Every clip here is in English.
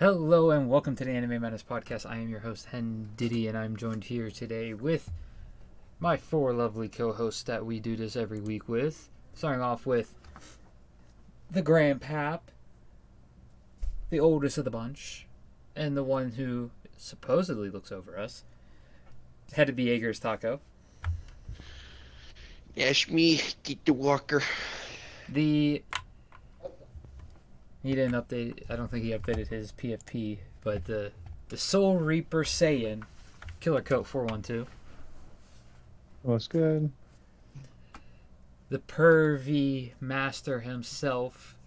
Hello and welcome to the Anime Madness Podcast. I am your host, HenDiddy, and I'm joined here today with my four lovely co-hosts that we do this every week with. Starting off with the Grandpap, the oldest of the bunch, and the one who supposedly looks over us, head of the Jaeger's Taco. Yes, me, get the walker. He didn't update, I don't think he updated his PFP, but the Soul Reaper Saiyan, Killer Coat 412. What's good? The pervy master himself,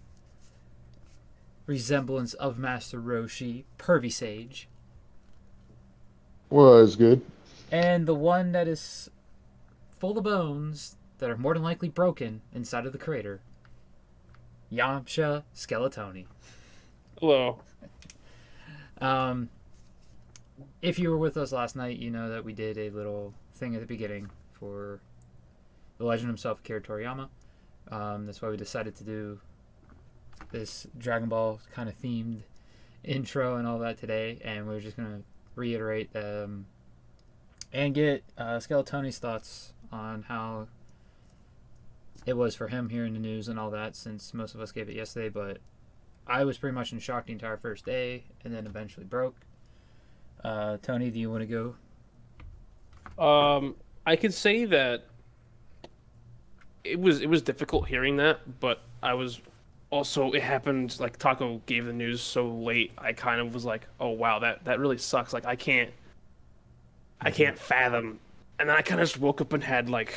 resemblance of Master Roshi, RaginSage. Was good. And the one that is full of bones that are more than likely broken inside of the crater, Yamcha Skeletony. Hello. If you were with us last night, you know that we did a little thing at the beginning for the legend himself, Akira Toriyama. That's why we decided to do this Dragon Ball kind of themed intro and all that today, and we're just going to reiterate and get Skeletony's thoughts on how it was for him hearing the news and all that, since most of us gave it yesterday, but I was pretty much in shock the entire first day and then eventually broke. Tony, do you want to go? I could say that it was difficult hearing that, but I was also, it happened like Taco gave the news so late. I kind of was like, oh wow, that really sucks. Like I can't fathom. And then I kind of just woke up and had like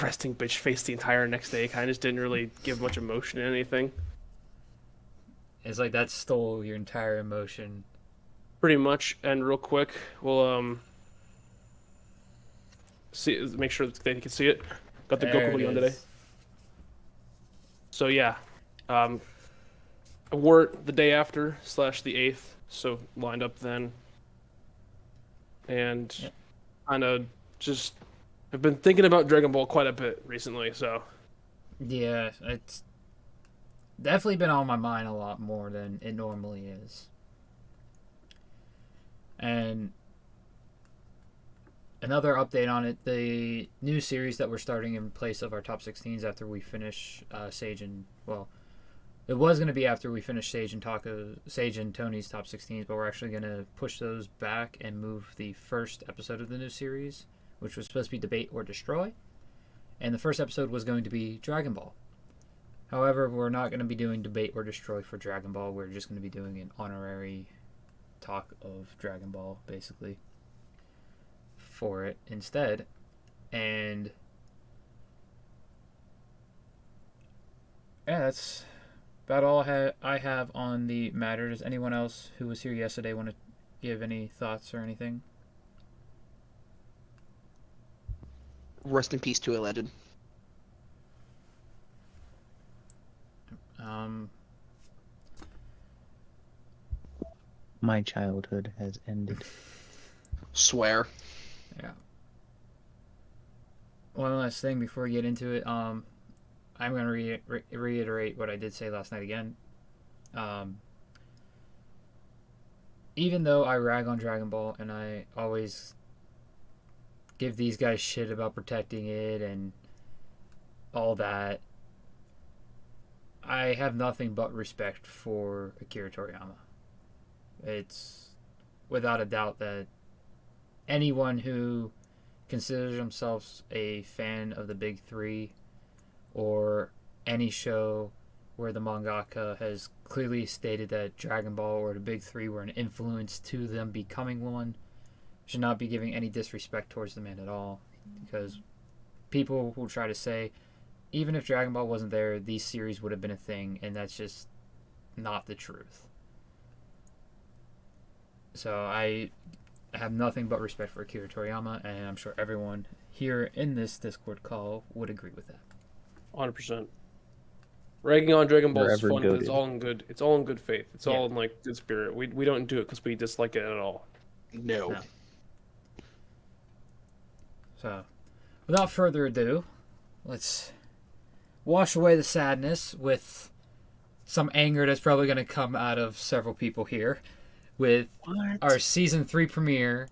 resting bitch face the entire next day. Kind of just didn't really give much emotion in anything. It's like that stole your entire emotion. Pretty much. And real quick, we'll make sure that they can see it. Got the Goku Leon today. So yeah, I wore it the day after / the 8th, so lined up then, and kind of just I've been thinking about Dragon Ball quite a bit recently. So yeah, it's definitely been on my mind a lot more than it normally is. And another update on it, the new series that we're starting in place of our top 16s after we finish Sage and, well, it was going to be after we finish Sage and Tony's top 16s, but we're actually going to push those back and move the first episode of the new series, which was supposed to be Debate or Destroy, and the first episode was going to be Dragon Ball. However, we're not going to be doing Debate or Destroy for Dragon Ball. We're just going to be doing an honorary talk of Dragon Ball, basically, for it instead. And yeah, that's about all I have on the matter. Does anyone else who was here yesterday want to give any thoughts or anything? Rest in peace to a legend. My childhood has ended. Swear. Yeah. One last thing before we get into it. I'm going to reiterate what I did say last night again. Even though I rag on Dragon Ball and I always give these guys shit about protecting it and all that, I have nothing but respect for Akira Toriyama. It's without a doubt that anyone who considers themselves a fan of the Big Three or any show where the mangaka has clearly stated that Dragon Ball or the Big Three were an influence to them becoming one should not be giving any disrespect towards the man at all, because people will try to say even if Dragon Ball wasn't there, these series would have been a thing, and that's just not the truth. So I have nothing but respect for Akira Toriyama, and I'm sure everyone here in this Discord call would agree with that. 100%. Ragging on Dragon Ball is fun, but goated. it's all in good. It's all in good faith. It's all in like good spirit. We don't do it because we dislike it at all. No. So, without further ado, let's wash away the sadness with some anger that's probably going to come out of several people here with our season 3 premiere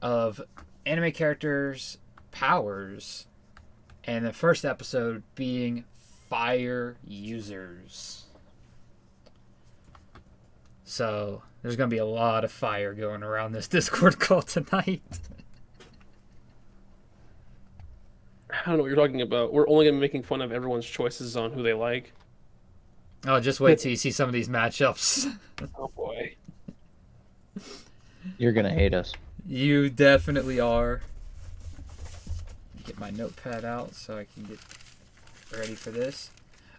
of anime characters' powers, and the first episode being fire users. So there's going to be a lot of fire going around this Discord call tonight. I don't know what you're talking about. We're only gonna be making fun of everyone's choices on who they like. Oh, just wait till you see some of these matchups. Oh boy. You're gonna hate us. You definitely are. Get my notepad out so I can get ready for this.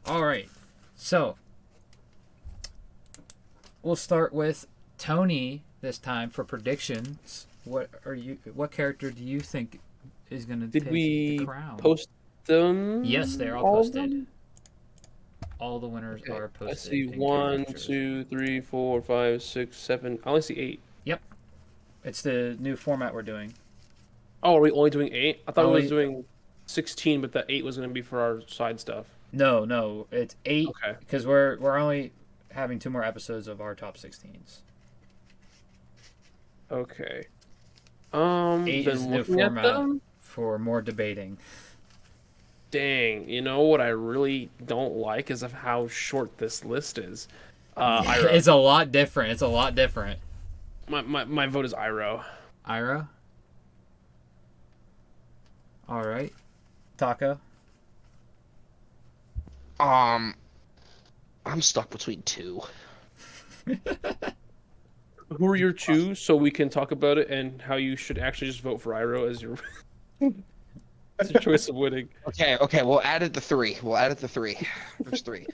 All right, so we'll start with Tony this time for predictions. What character do you think is going to take Did we the crown? post them? Yes, they're all of posted. them? All the winners Okay, are posted. I see in 1, characters. 2, 3, 4, 5, 6, 7. I only see 8. It's the new format we're doing. Oh, are we only doing 8? I thought we Only- was doing 16, but the 8 was going to be for our side stuff. No, it's 8 Okay. because we're only having 2 more episodes of our top 16s. Okay. 8 then is the new looking at format them, for more debating. dang, you know what I really don't like is of how short this list is. Iroh. It's a lot different. It's a lot different. My vote is Iroh. Ira? All right. Taco? I'm stuck between 2. Who are your 2 so we can talk about it and how you should actually just vote for Iroh as your, as your choice of winning? Okay, we'll add it to 3. There's 3.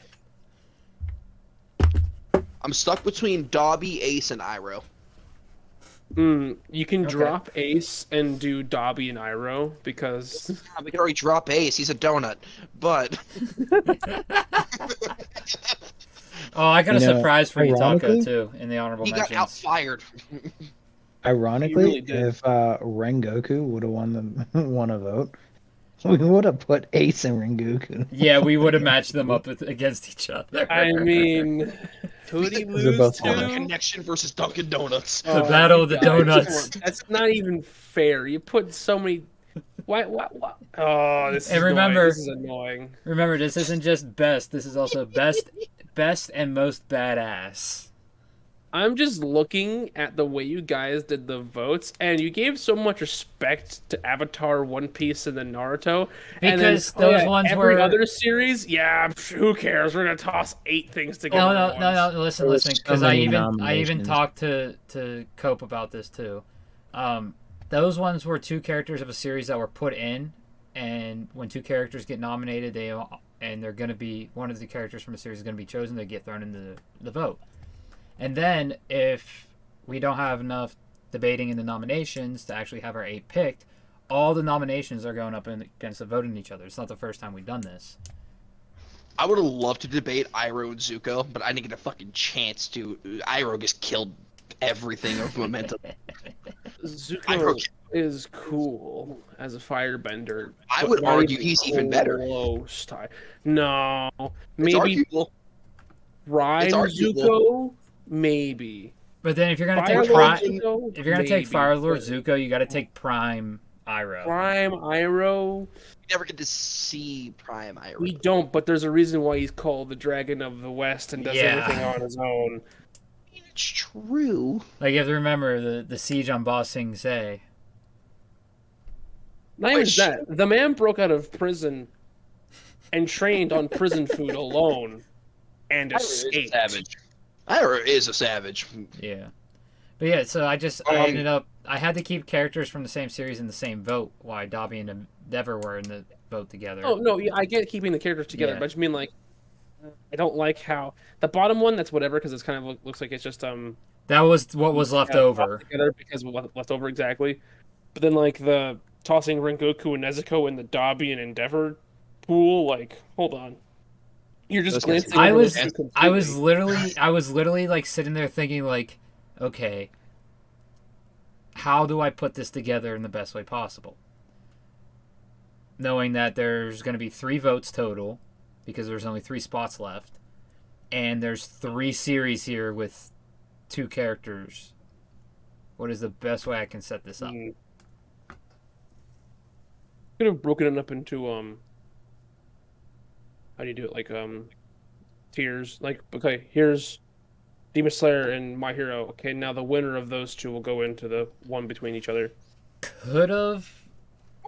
I'm stuck between Dobby, Ace, and Iroh. You can Okay. drop Ace and do Dobby and Iroh because We can already drop Ace. He's a donut. But Oh, I got a You know, surprise for you, Taco, ironically, too, in the honorable he got mentions. out-fired. Ironically, really did. if Rengoku would have won a vote, we would have put Ace and Rengoku. Yeah, we would have matched them up against each other. I mean, who'd he They're lose both Donut fine. to? Connection versus Dunkin' Donuts. The Battle of the guys, Donuts. come on, that's not even fair. You put so many. Why? Oh, this is And remember- annoying. This is annoying. Remember, this isn't just best. This is also best and most badass. I'm just looking at the way you guys did the votes, and you gave so much respect to Avatar, One Piece, and then Naruto. And then, Because those ones every were- other series, yeah, who cares? We're gonna toss 8 things together. No, at no, once. no. Listen, There was because so I many even nominations. talked to Cope about this too. Those ones were 2 characters of a series that were put in, and when 2 characters get nominated, they're going to be one of the characters from a series is going to be chosen. They get thrown into the vote, and then if we don't have enough debating in the nominations to actually have our 8 picked, all the nominations are going up against the voting each other. It's not the first time we've done this. I would have loved to debate Iroh and Zuko, but I didn't get a fucking chance to. Iroh just killed everything of momentum. Zuko is cool as a firebender. I but would not argue he's even better. Close to- No, It's maybe arguable. Prime it's arguable. Zuko, maybe. But then if you're going to Fire take Lord Prime, Zuko, if you're going to take maybe, Fire Lord but Zuko, you got to take Prime Iroh. Prime Iroh, You never get to see Prime Iroh. we don't. But there's a reason why he's called the Dragon of the West and does Yeah. everything on his own. It's true. Like you have to remember the siege on Ba Sing Se. Not even Which- that. The man broke out of prison and trained on prison food alone and Iroh is a escaped. savage. Iroh is a savage. Yeah. But yeah, so I ended up I had to keep characters from the same series in the same vote. Why Dobby and Endeavor were in the vote together. Oh no, yeah, I get keeping the characters together, Yeah. but I just mean like I don't like how the bottom one. That's whatever because it's kind of looks like it's just That was what was left yeah, over. together because of what left over exactly. But then like the tossing Rengoku and Nezuko in the Dobby and Endeavor pool, like hold on, you're just Those guys- glancing. I over was those two I was completely. literally like sitting there thinking like, okay, how do I put this together in the best way possible? Knowing that there's going to be 3 votes total, because there's only 3 spots left, and there's 3 series here with 2 characters. What is the best way I can set this up? Could have broken it up into how do you do it? Like tiers. Like, okay, here's Demon Slayer and My Hero. Okay, now the winner of those 2 will go into the one between each other. Could have,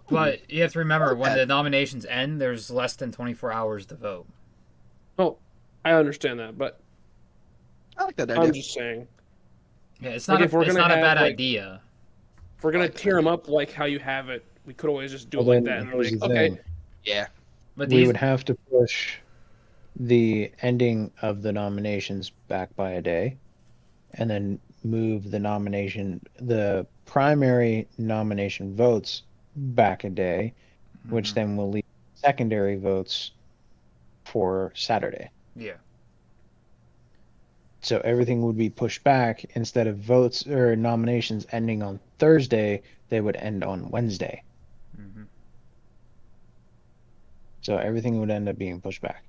but you have to remember when the nominations end, there's less than 24 hours to vote. Oh, I understand that, but I like that idea. I'm just saying. Yeah, it's Like, not. if we're It's gonna not a have, bad like- idea. If we're gonna Like tier them up like how you have it, we could always just do it Well, like then that. And here's like, the okay, thing. Yeah. But We these, would have to push the ending of the nominations back by a day, and then move the primary nomination votes back a day, which then will leave secondary votes for Saturday. Yeah. So everything would be pushed back. Instead of votes or nominations ending on Thursday, they would end on Wednesday. Mm-hmm. So everything would end up being pushed back.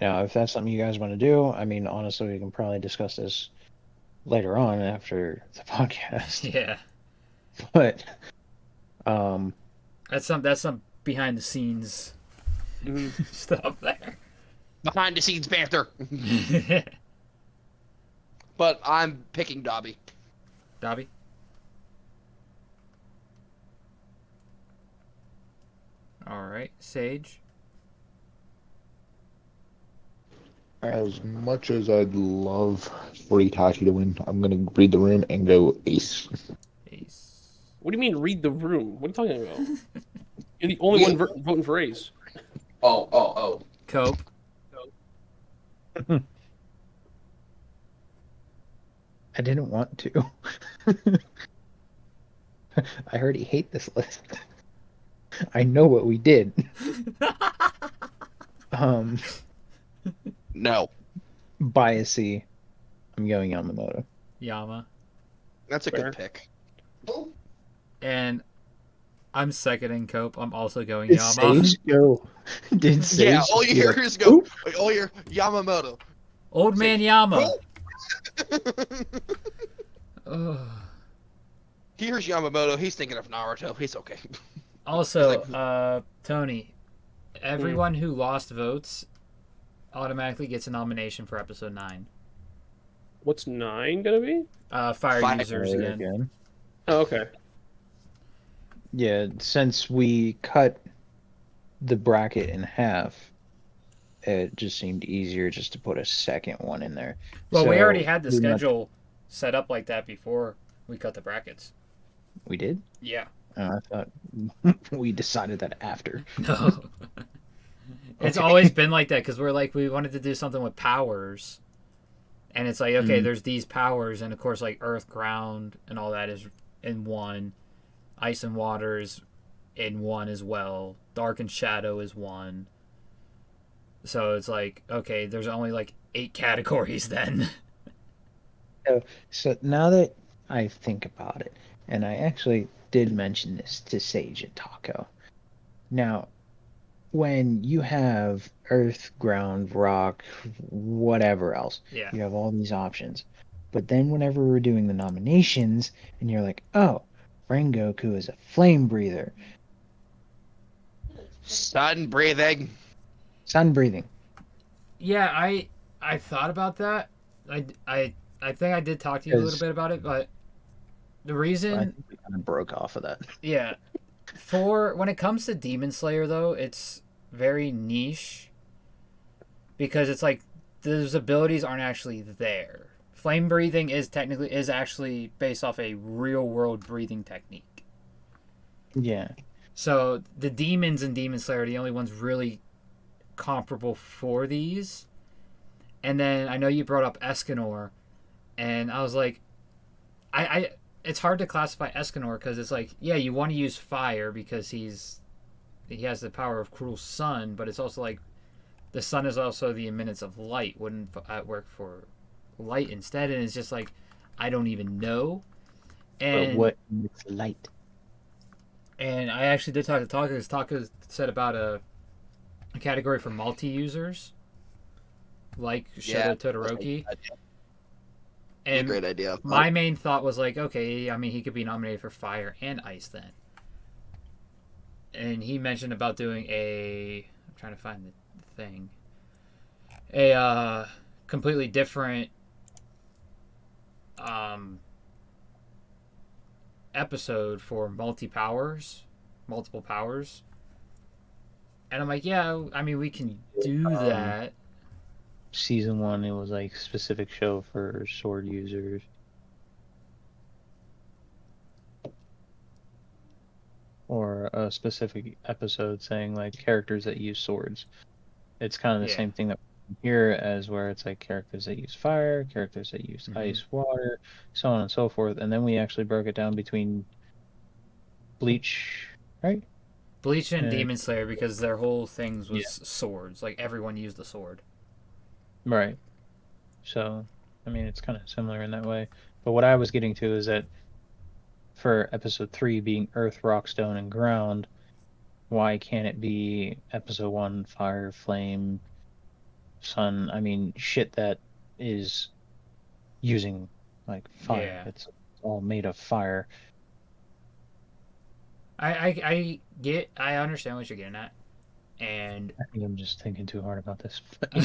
Now, if that's something you guys want to do, I mean, honestly, we can probably discuss this later on after the podcast. Yeah. But That's some behind the scenes stuff there. Behind the scenes banter. But I'm picking Dobby. Dobby? Alright, Sage. As much as I'd love for Itachi to win, I'm gonna read the room and go Ace. Ace. what do you mean read the room? What are you talking about? You're the only one voting for Ace. Oh. Cope. I didn't want to. I already hate this list. I know what we did. No. Biasy. I'm going Yamamoto. Yama. That's a Fair. good pick. And I'm seconding Cope. I'm also going Did Yama. Sage go? Did Sage? Yeah, all you hear is go. All you hear Yamamoto. Old man Yama. Ugh. He hears Yamamoto. He's thinking of Naruto. He's okay. Also, Tony, everyone who lost votes automatically gets a nomination for episode 9. What's 9 gonna be? Fire Fire users again. Oh, okay. Yeah, since we cut the bracket in half, it just seemed easier just to put a second one in there. Well, we So, already had the we must- schedule set up like that before we cut the brackets. We did? Yeah. I thought we decided that after. No. It's Okay. always been like that because we wanted to do something with powers. And it's like, okay, there's these powers, and of course, like earth, ground, and all that is in one. Ice and water is in one as well. Dark and shadow is one. So it's like, okay, there's only like 8 categories then. So now that I think about it, and I actually did mention this to Sage and Taco. Now, when you have earth, ground, rock, whatever else, Yeah. you have all these options. But then whenever we're doing the nominations, and you're like, oh, Rengoku is a flame breather, Sun breathing. sun breathing. Yeah, I thought about that. I think I did talk to you a little bit about it, but the I reason, think we kind of broke off of that. yeah, for when it comes to Demon Slayer though, it's very niche because it's like those abilities aren't actually there. Flame breathing is actually based off a real world breathing technique. Yeah. So the demons in Demon Slayer are the only ones really comparable for these. And then I know you brought up Escanor, and I was like, I it's hard to classify Escanor because it's like, yeah, you want to use fire because he has the power of cruel sun, but it's also like the sun is also the imminence of light. Wouldn't work for light instead? And it's just like, I don't even know. And But what is light? And I actually did talk to Taka because Taka said about a subcategory for multi-users, like Yeah, Shoto Todoroki. That's a And great idea. my main thought was like, okay, I mean, he could be nominated for fire and ice then. And he mentioned about doing I'm trying to find the thing. A completely different episode for multiple powers. And I'm like, yeah, I mean, we can do that. Season 1, it was like specific show for sword users. Or a specific episode saying like characters that use swords. It's kind of the same thing that here as where it's like characters that use fire, characters that use ice, water, so on and so forth. And then we actually broke it down between Bleach, right? Bleach and Demon Slayer, because their whole things was swords. Like everyone used the sword. Right. So, I mean, it's kind of similar in that way. But what I was getting to is that for episode 3 being Earth, Rock, Stone, and Ground, why can't it be episode 1 Fire, Flame, Sun? I mean, shit that is using like fire. Yeah. It's all made of fire. I understand what you're getting at, and I think I'm just thinking too hard about this. But,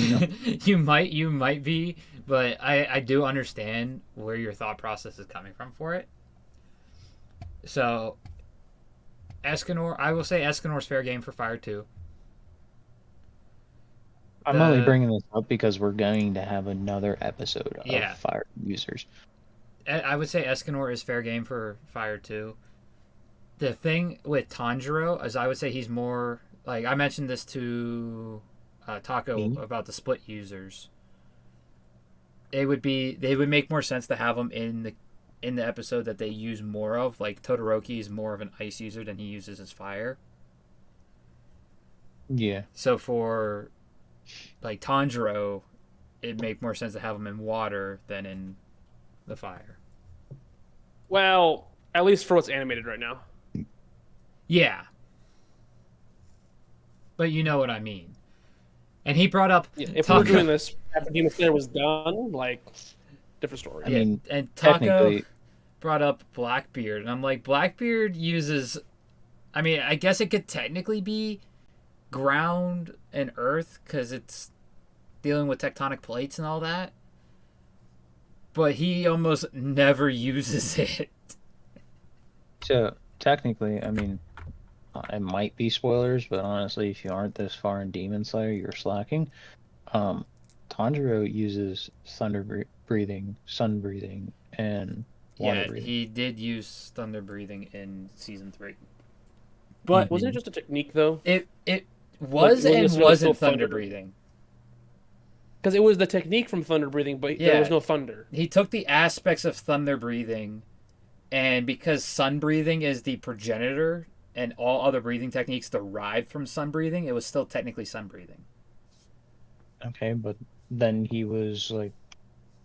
you might be, but I do understand where your thought process is coming from for it. So, Escanor, I will say Escanor's fair game for fire too. I'm only bringing this up because we're going to have another episode of fire users. I would say Escanor is fair game for fire too. The thing with Tanjiro is I would say he's more like, I mentioned this to Taco about the split users. They would make more sense to have them in the episode that they use more of. Like Todoroki is more of an ice user than he uses his fire. Yeah. So for like Tanjiro, it'd make more sense to have him in water than in the fire. Well, at least for what's animated right now. Yeah. But you know what I mean. And he brought up... Yeah, if we were doing this after Demon Slayer was done, like, different story. I mean, and Taco brought up Blackbeard. And I'm like, Blackbeard uses... I mean, I guess it could technically be ground and earth because it's dealing with tectonic plates and all that. But he almost never uses it. So, technically, I mean... it might be spoilers, but honestly, if you aren't this far in Demon Slayer, you're slacking. Tanjiro uses thunder breathing, sun breathing, and water breathing. He did use thunder breathing in season 3. But wasn't it just a technique though? It was like, and wasn't thunder breathing. Because it was the technique from thunder breathing, but there was no thunder. He took the aspects of thunder breathing, and because sun breathing is the progenitor and all other breathing techniques derived from sun breathing, it was still technically sun breathing. Okay, but then he was like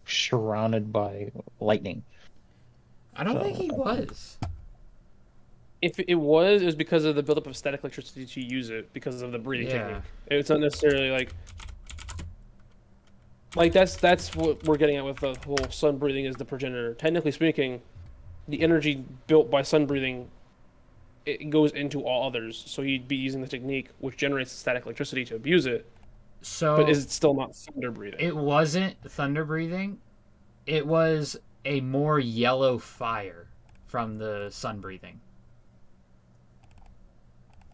surrounded by lightning. I don't think he was. If it was because of the buildup of static electricity to use it because of the breathing technique. It's not necessarily like that's what we're getting at with the whole sun breathing is the progenitor. Technically speaking, the energy built by sun breathing, it goes into all others, so he'd be using the technique which generates static electricity to abuse it. So, but is it still not thunder breathing? It wasn't thunder breathing. It was a more yellow fire from the sun breathing.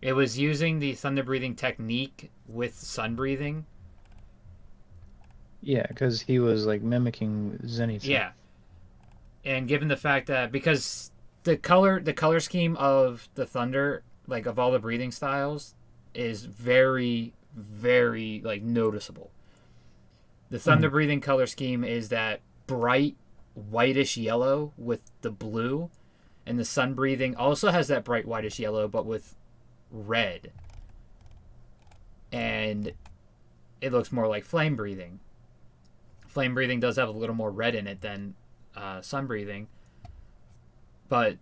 It was using the thunder breathing technique with sun breathing. Yeah, because he was like mimicking Zenith. Yeah, and given the fact that because the color scheme of the thunder, like of all the breathing styles, is very, very like noticeable. The thunder breathing color scheme is that bright whitish yellow with the blue, and the sun breathing also has that bright whitish yellow but with red, and it looks more like flame breathing. Flame breathing does have a little more red in it than sun breathing, but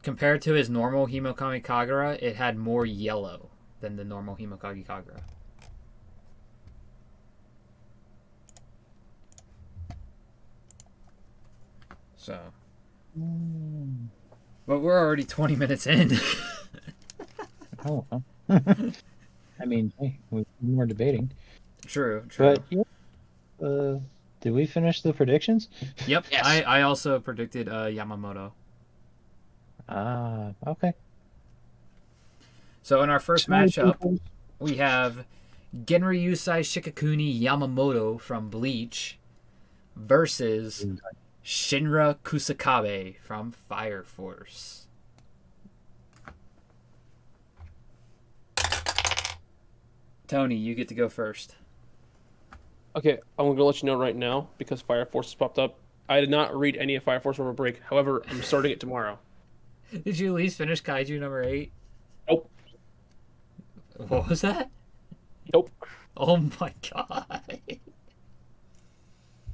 compared to his normal Himokami Kagura, it had more yellow than the normal Himokage Kagura. So, but we're already 20 minutes in. Oh, well. I mean, hey, we more debating. True. But yeah, did we finish the predictions? Yep. Yes. I also predicted Yamamoto. Ah, okay. So in our first Sorry, matchup, people. we have Genryusai Shikakuni Yamamoto from Bleach versus Shinra Kusakabe from Fire Force. Tony, you get to go first. Okay, I'm gonna let you know right now because Fire Force has popped up. I did not read any of Fire Force over break. However, I'm starting it tomorrow. Did you at least finish Kaiju number 8? Nope. What was that? Nope. Oh my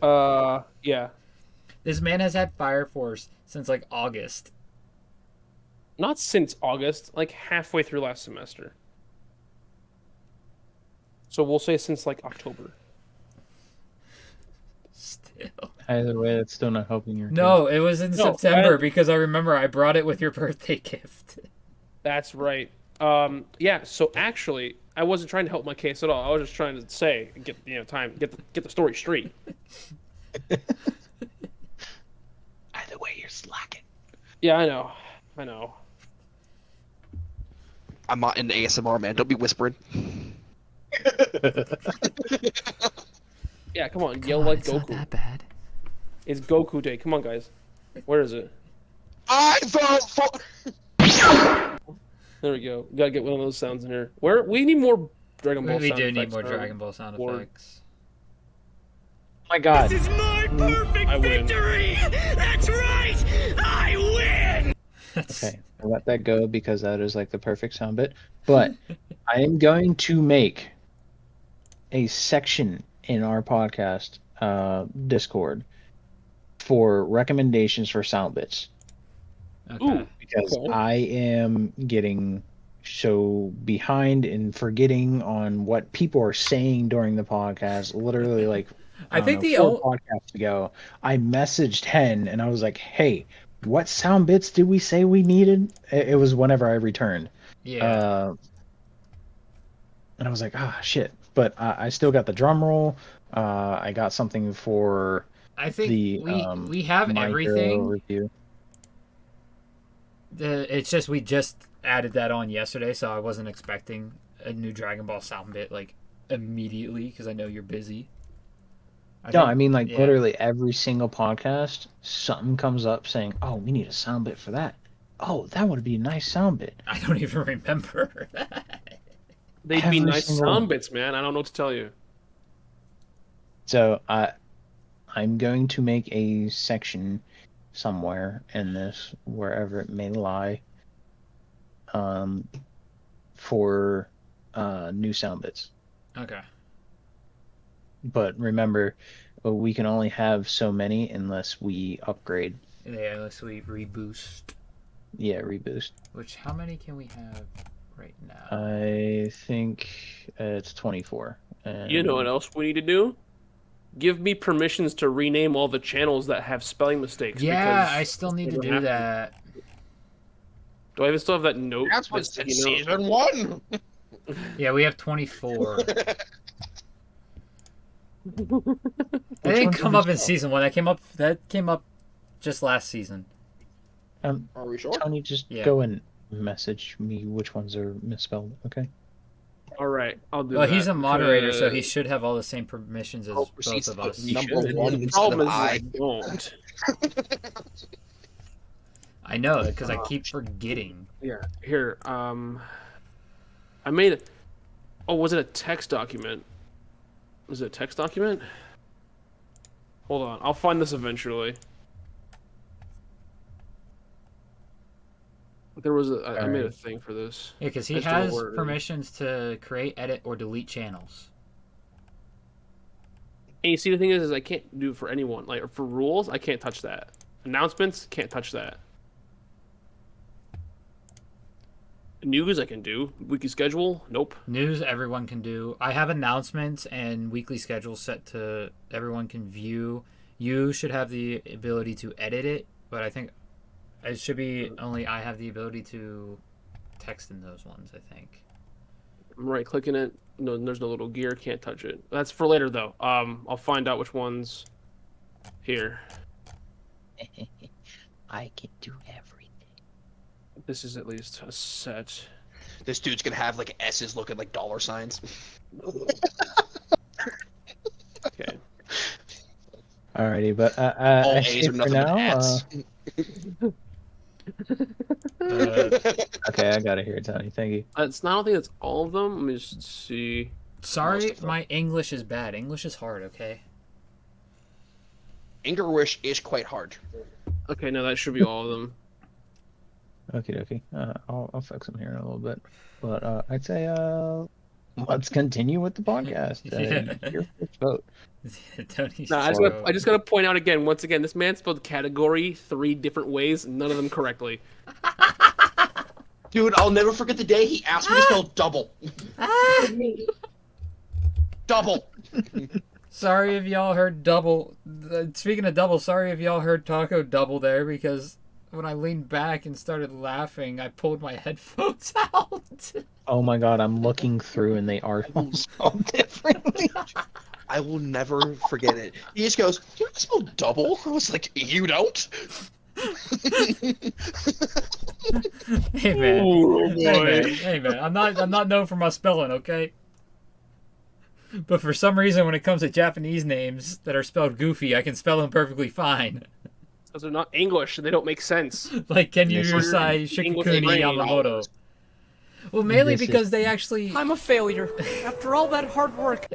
god. Yeah. This man has had Fire Force since like August. Not since August, like halfway through last semester. So we'll say since like October. Still. Either way, that's still not helping your No, it was in No, September because I remember I brought it with your birthday gift. That's right. Yeah. So actually, I wasn't trying to help my case at all. I was just trying to say, get the story straight. Either way, you're slacking. Yeah, I know. I'm not into ASMR, man. Don't be whispering. Yeah, come on, yell like it's Goku. not that bad. It's Goku Day. Come on, guys. Where is it? I vote for. There we go. Gotta get one of those sounds in here. We need more Dragon Ball. We sound do need effects more for- Dragon Ball sound for- effects. Oh my god. This is my perfect I win. victory! That's right! I win! Okay, I'll let that go because that is like the perfect sound bit. But I am going to make a section in our podcast Discord for recommendations for sound bits Okay. Ooh, because okay. I am getting so behind in forgetting on what people are saying during the podcast. Literally, like I think don't the know, 4 podcasts ago, I messaged Hen and I was like, "Hey, what sound bits did we say we needed?" It was whenever I returned. Yeah. And I was like, ah, shit. But I still got the drum roll. I got something for I think the we have My Hero everything. review. It's just we just added that on yesterday, so I wasn't expecting a new Dragon Ball sound bit like immediately because I know you're busy. I mean, like yeah. literally every single podcast, something comes up saying, "Oh, we need a sound bit for that." Oh, that would be a nice sound bit. I don't even remember that. They'd be Every nice single sound one. bits, man. I don't know what to tell you. So I'm going to make a section somewhere in this, wherever it may lie, for new sound bits. Okay. But remember, we can only have so many unless we upgrade. Yeah, unless we reboost. Yeah, reboost. Which how many can we have right now? I think it's 24. You know what else we need to do? Give me permissions to rename all the channels that have spelling mistakes. Yeah, because I still need to never do happened. that. Do I even still have that note? That's what that said said, you know- season 1. Yeah, we have 24. That Which didn't one's come the up in spell? season 1. That came up just last season. Are we sure? Tony, just Yeah. go and message me which ones are misspelled, okay? All right, I'll do Well, that. he's a moderator, so he because should have all the same permissions as Oh, both proceeds of to put us. number should. 1 The instead problem of is I. I don't. I know, because I keep forgetting. Yeah. Here, I made it. Oh, was it a text document? Was it a text document? Hold on, I'll find this eventually. There was I made a thing for this. Yeah, because he As to what has word it is. permissions to create, edit, or delete channels. And you see, the thing is I can't do it for anyone. Like for rules, I can't touch that. Announcements, can't touch that. News I can do. Weekly schedule? Nope. News everyone can do. I have announcements and weekly schedules set to everyone can view. You should have the ability to edit it, but I think it should be only I have the ability to text in those ones, I think. I'm right clicking it. No, there's no little gear. Can't touch it. That's for later though. I'll find out which ones here. I can do everything. This is at least a set. This dude's gonna have like S's looking like dollar signs. Okay. Alrighty, but All I A's think are for nothing but now. F's. Okay, I got it here, Tony. Thank you. I don't think that's all of them. Let me just see. Sorry, of them. my English is bad. English is hard, okay? English is quite hard. Okay, no, that should be all of them. Okay. I'll fix them here in a little bit, but I'd say let's continue with the podcast. Your first vote. Tony's No, so- I just gotta point out again, once again, this man spelled category 3 different ways, none of them correctly. Dude, I'll never forget the day he asked me to spell double. Double. Sorry if y'all heard double. Speaking of double, sorry if y'all heard Taco double there, because when I leaned back and started laughing, I pulled my headphones out. Oh my god, I'm looking through and they are all spelled differently. I will never forget it. He just goes, "Do you spell double?" I was like, "You don't?" Hey man. Oh, Hey man. I'm not known for my spelling, okay? But for some reason, when it comes to Japanese names that are spelled goofy, I can spell them perfectly fine. Because they're not English, they don't make sense. Like Kenyu This is- Yusai English Shikakuni brain. Yamamoto. Well, mainly This is- because they actually... I'm a failure. After all that hard work.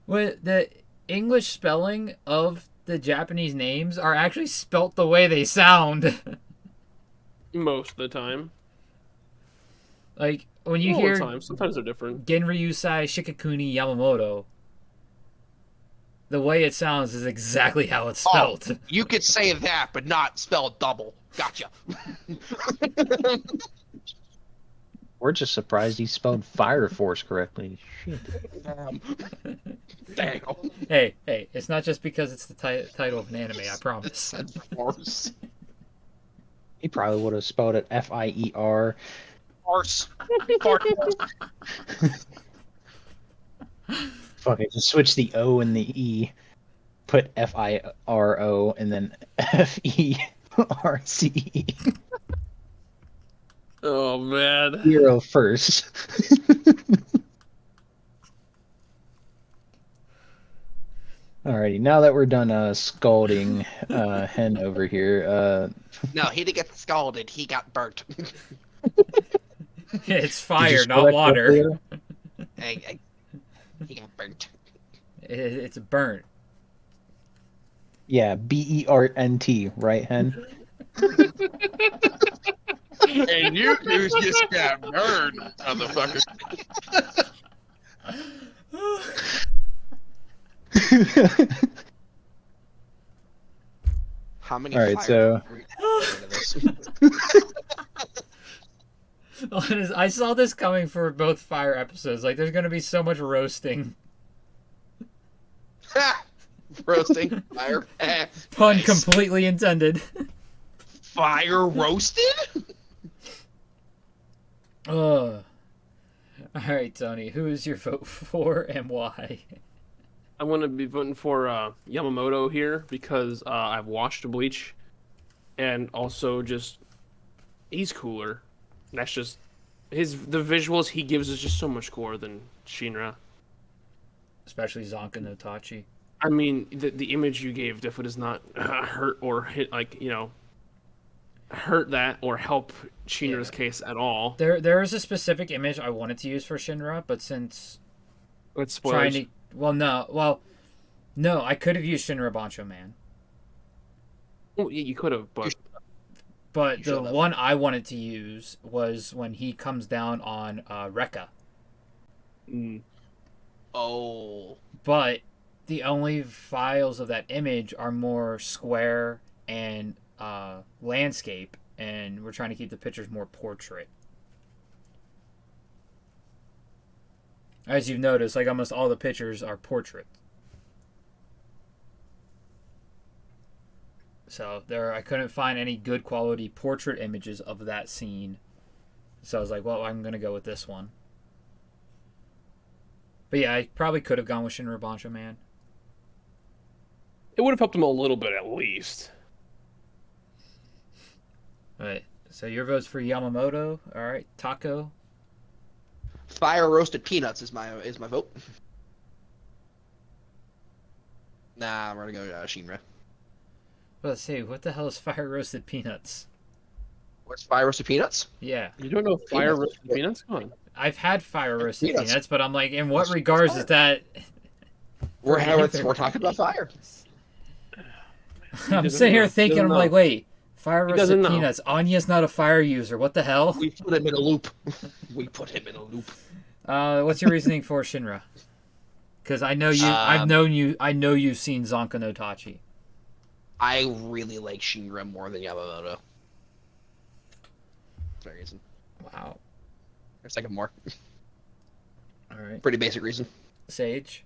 Well, the English spelling of the Japanese names are actually spelt the way they sound. Most of the time. Like, when you All hear the time. Sometimes they're different. Genryusai Shikakuni Yamamoto, the way it sounds is exactly how it's spelled. Oh, you could say that, but not spell double. Gotcha. We're just surprised he spelled Fire Force correctly. Shit. Dang. Hey, it's not just because it's the title of an anime, I promise. Force. He probably would have spelled it F-I-E-R. Force. Fuck it, just switch the O and the E. Put F-I-R-O and then F-E-R-C-E. Oh, man. Hero first. Alrighty, now that we're done scalding Hen over here, No, he didn't get scalded. He got burnt. It's did you fire, spell not that water. correctly? He got burnt. It's burnt. Yeah, B-E-R-N-T, right, Hen? And you just got burned, motherfucker. How many? All right, fires so- are we gonna get into this? I saw this coming for both fire episodes. Like, there's gonna be so much roasting. Roasting fire. Pun Nice. completely intended. Fire roasted? Ugh. Alright, Tony, who is your vote for and why? I'm going to be voting for Yamamoto here because I've watched Bleach. And also just, he's cooler. That's just, the visuals he gives is just so much cooler than Shinra. Especially Zonka no Tachi. I mean, the image you gave definitely does not hurt or hit, hurt that or help Shinra's case at all. There is a specific image I wanted to use for Shinra, but since It's trying spoilers. to no, I could have used Shinra Bancho Man. Well, yeah, you could have, but But You the should have. one I wanted to use was when he comes down on Rekka. Oh. But the only files of that image are more square and landscape, and we're trying to keep the pictures more portrait. As you've noticed, like almost all the pictures are portraits. So I couldn't find any good quality portrait images of that scene. So I was like, well, I'm gonna go with this one. But yeah, I probably could have gone with Shinra Bancho Man. It would have helped him a little bit at least. Alright, so your vote's for Yamamoto. Alright, Taco. Fire roasted peanuts is my vote. Nah, we're gonna go Shinra. Let's see, what the hell is fire roasted peanuts? What's fire roasted peanuts? Yeah. You don't know fire roasted peanuts? Come on. I've had fire roasted Peanuts. peanuts, but I'm like, in what regards is that? We're talking about fire. I'm doesn't sitting here know. thinking, Doesn't I'm know. like, wait, fire He roasted doesn't know. peanuts. Anya's not a fire user. What the hell? We put him in a loop. We put him in a loop. What's your reasoning for Shinra? Because I know you. I've known you. I know you've seen Zonka no Tachi. I really like Shinra more than Yamamoto. For that reason. Wow. There's like a more All right. pretty basic reason. Sage.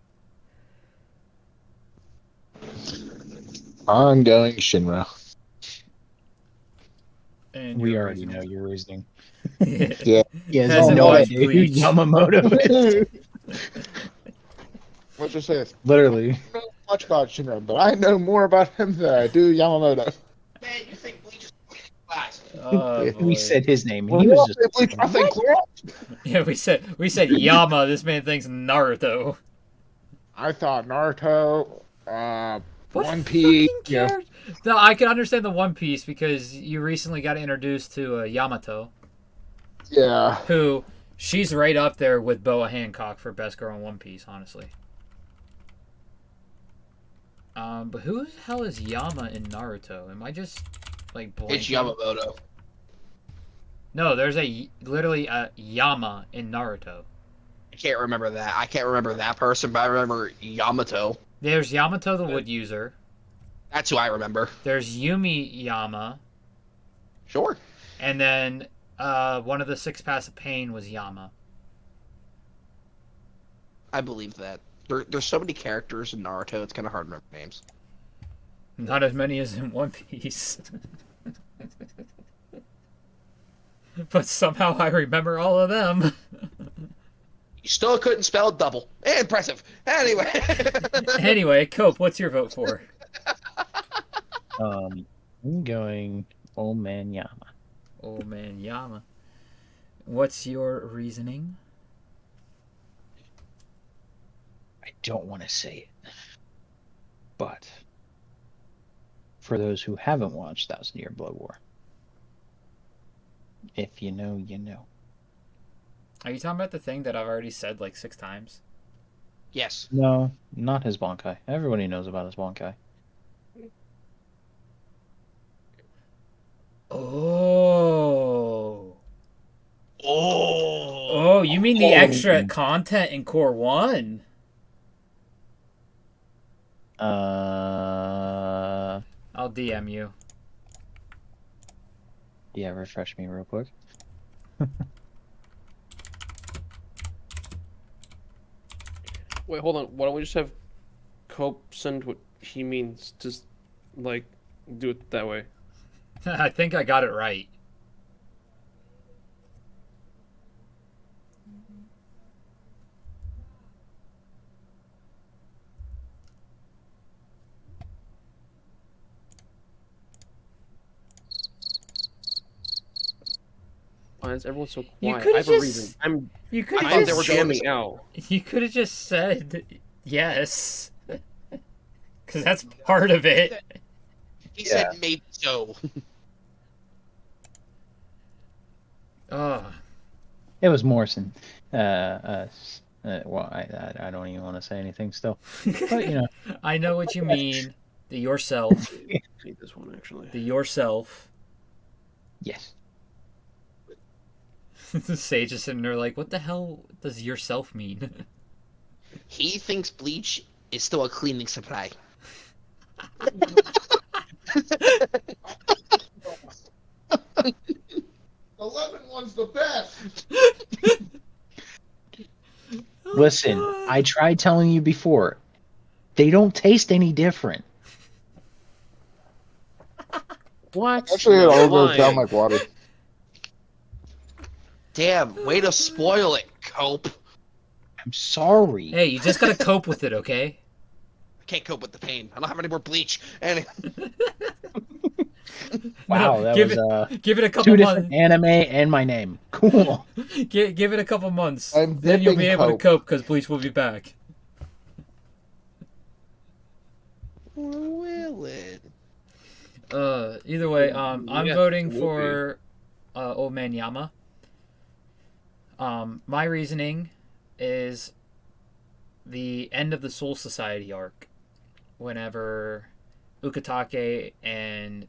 I'm going Shinra. And We your already know reasoning. your reasoning. Yeah. He has Hasn't no watched idea who Bleach. Yamamoto is. Let's just say this. Literally. I don't know much about Shinra, but I know more about him than I do Yamamoto. Man, you think Bleach is class? Oh, boy. We said his name, and Well, he was just. I think Yeah, we said Yama. This man thinks Naruto. I thought Naruto, What One Piece. fucking cares? No, I can understand the One Piece because you recently got introduced to Yamato, Yeah. who she's right up there with Boa Hancock for best girl in One Piece, honestly. But who the hell is Yama in Naruto? Am I just like blanking? It's Yamamoto. No, there's literally a Yama in Naruto. I can't remember that. I can't remember that person, but I remember Yamato. There's Yamato the Wood User. That's who I remember. There's Yumi Yama, Sure. and then one of the Six Paths of Pain was Yama. I believe that. There's so many characters in Naruto, it's kind of hard to remember names. Not as many as in One Piece. But somehow I remember all of them. You still couldn't spell double. Impressive. Anyway. Anyway, Cope, what's your vote for? I'm going Old Man Yama. Oh man, Yama. What's your reasoning? I don't want to say it, but for those who haven't watched Thousand Year Blood War, if you know, you know. Are you talking about the thing that I've already said like 6 times? Yes. No, not his Bankai. Everybody knows about his Bankai. Oh. Oh. Oh, you mean the extra content in Core 1? I'll DM you. Yeah, refresh me real quick. Wait, hold on. Why don't we just have Cope send what he means? Just, like, do it that way. I think I got it right. Why is everyone so You quiet? could've I have a just- reason. You could I have thought they just, were jamming out. you could have just said yes. Because that's part of it. He said maybe so. Oh, It was Morrison. Well, I don't even want to say anything still. But, you know, I know what you mean. The yourself. I need this one, actually. The yourself. yes. The Sage is sitting there like, what the hell does yourself mean? He thinks bleach is still a cleaning supply. 11 one's the best. Listen, I tried telling you before. They don't taste any different. What? Actually, it You're all goes down lying. like water. Damn, way to spoil it, Cope. I'm sorry. Hey, you just gotta cope with it, okay? I can't cope with the pain. I don't have any more bleach. And Wow, No, that give was it, give it a couple two different months. anime and my name. Cool. Give it a couple months. I'm Then you'll be dipping able to Cope. cope because Bleach will be back. will it? Either way, I'm Yes, voting it will for Old Man Yama. My reasoning is the end of the Soul Society arc, whenever Ukitake and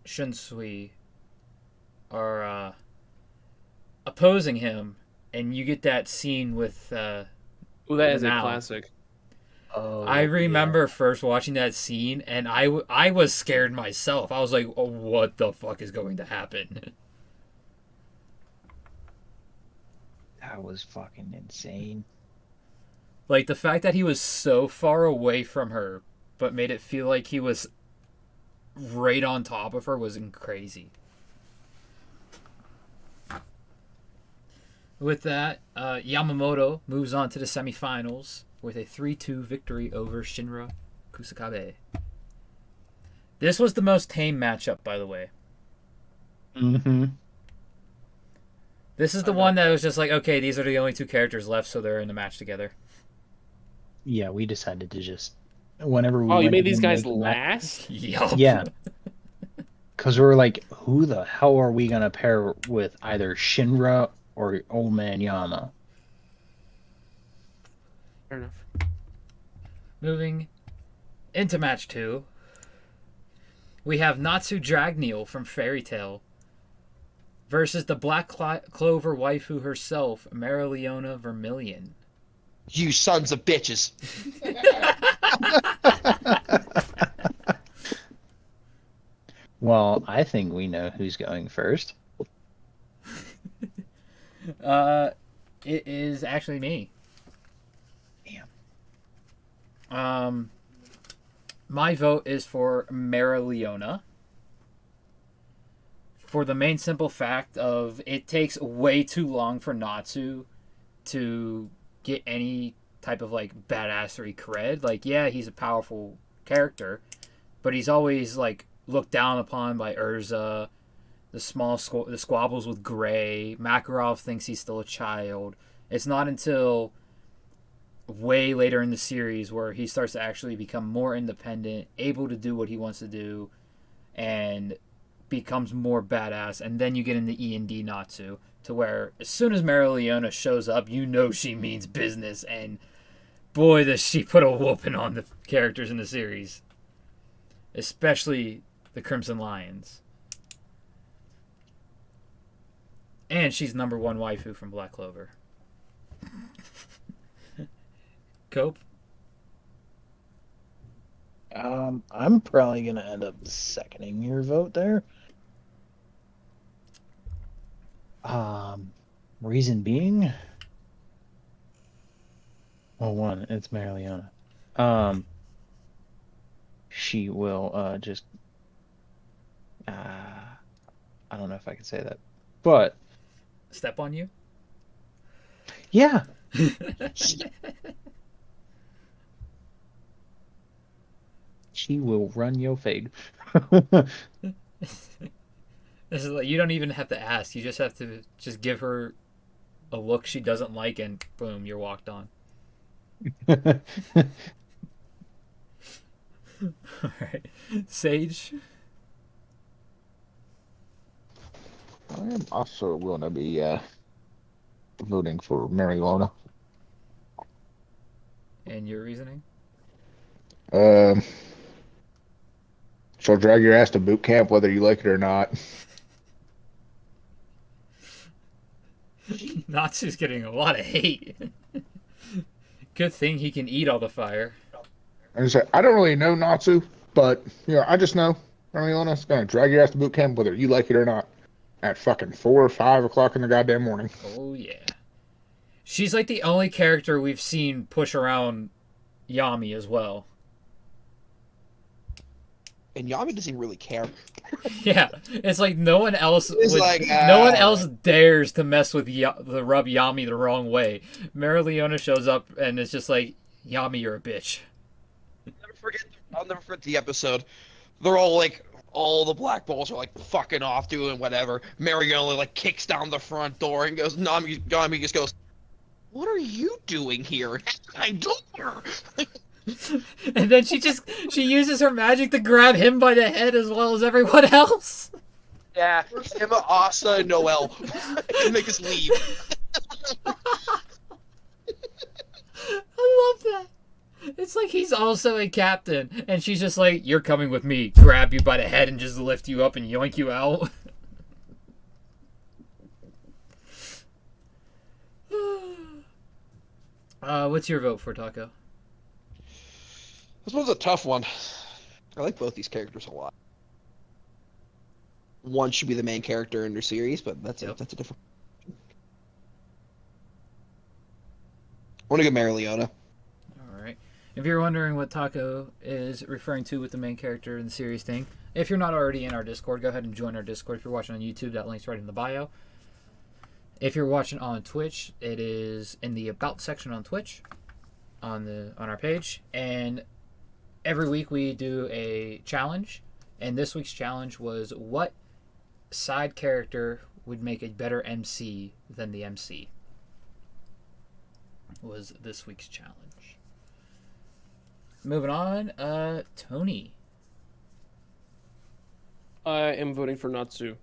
Shunsui are opposing him, and you get that scene with Oh, that is a Now. classic. Oh, I remember first watching that scene, and I was scared myself. I was like, oh, what the fuck is going to happen? That was fucking insane. Like, the fact that he was so far away from her, but made it feel like he was right on top of her was crazy. With that, Yamamoto moves on to the semifinals with a 3-2 victory over Shinra Kusakabe. This was the most tame matchup, by the way. Mm-hmm. This is the one that was just like, okay, these are the only two characters left, so they're in the match together. Yeah, we decided to just whenever we Oh, you went made to these go guys make the match- last? Yup. Yeah. Because we were like, who the hell are we gonna pair with either Shinra or Old Man Yama? Fair enough. Moving into match 2, we have Natsu Dragneel from Fairy Tail versus the Black Clover waifu herself, Marileona Vermilion. You sons of bitches. Well, I think we know who's going first. It is actually me. Damn. My vote is for Marileona. For the main simple fact of it takes way too long for Natsu to get any type of like badassery cred. Like, yeah, he's a powerful character, but he's always like looked down upon by Urza. The squabbles with Gray. Makarov thinks he's still a child. It's not until way later in the series where he starts to actually become more independent, able to do what he wants to do, and becomes more badass. And then you get into E&D Natsu, to where as soon as Marileona shows up, you know she means business, and boy, does she put a whooping on the characters in the series. Especially the Crimson Lions. And she's number 1 waifu from Black Clover. Cope? I'm probably gonna end up seconding your vote there. Reason being, well, one, it's Marileona. She will just I don't know if I can say that, but Step on you? yeah. She will run your fade. This is like, you don't even have to ask. You just have to just give her a look she doesn't like, and boom, you're walked on. All right, Sage. I am also going to be voting for Marileona. And your reasoning? She'll drag your ass to boot camp whether you like it or not. Natsu's getting a lot of hate. Good thing he can eat all the fire. I just say, I don't really know Natsu, but I just know Marileona's gonna drag your ass to boot camp whether you like it or not. At fucking 4 or 5 o'clock in the goddamn morning. Oh yeah. She's like the only character we've seen push around Yami as well. And Yami doesn't really care. Yeah, it's like no one else It's like, no one else dares to mess with the rub Yami the wrong way. Leona shows up and it's just like, Yami, you're a bitch. I'll never forget the episode. They're all like, all the black balls are like fucking off doing whatever. Mariona like kicks down the front door and goes, Yami just goes, what are you doing here? I don't care. And then she uses her magic to grab him by the head as well as everyone else. Yeah, him, Asa, and Noel. And make us leave. I love that. It's like he's also a captain, and she's just like, you're coming with me, grab you by the head and just lift you up and yoink you out. What's your vote for Taco? This one's a tough one. I like both these characters a lot. One should be the main character in their series, but that's a different. I want to go Marileona. All right. If you're wondering what Taco is referring to with the main character in the series thing, if you're not already in our Discord, go ahead and join our Discord. If you're watching on YouTube, that link's right in the bio. If you're watching on Twitch, it is in the About section on Twitch, on our page. And every week we do a challenge, and this week's challenge was what side character would make a better MC than the MC. Was this week's challenge. Moving on, Tony. I am voting for Natsu.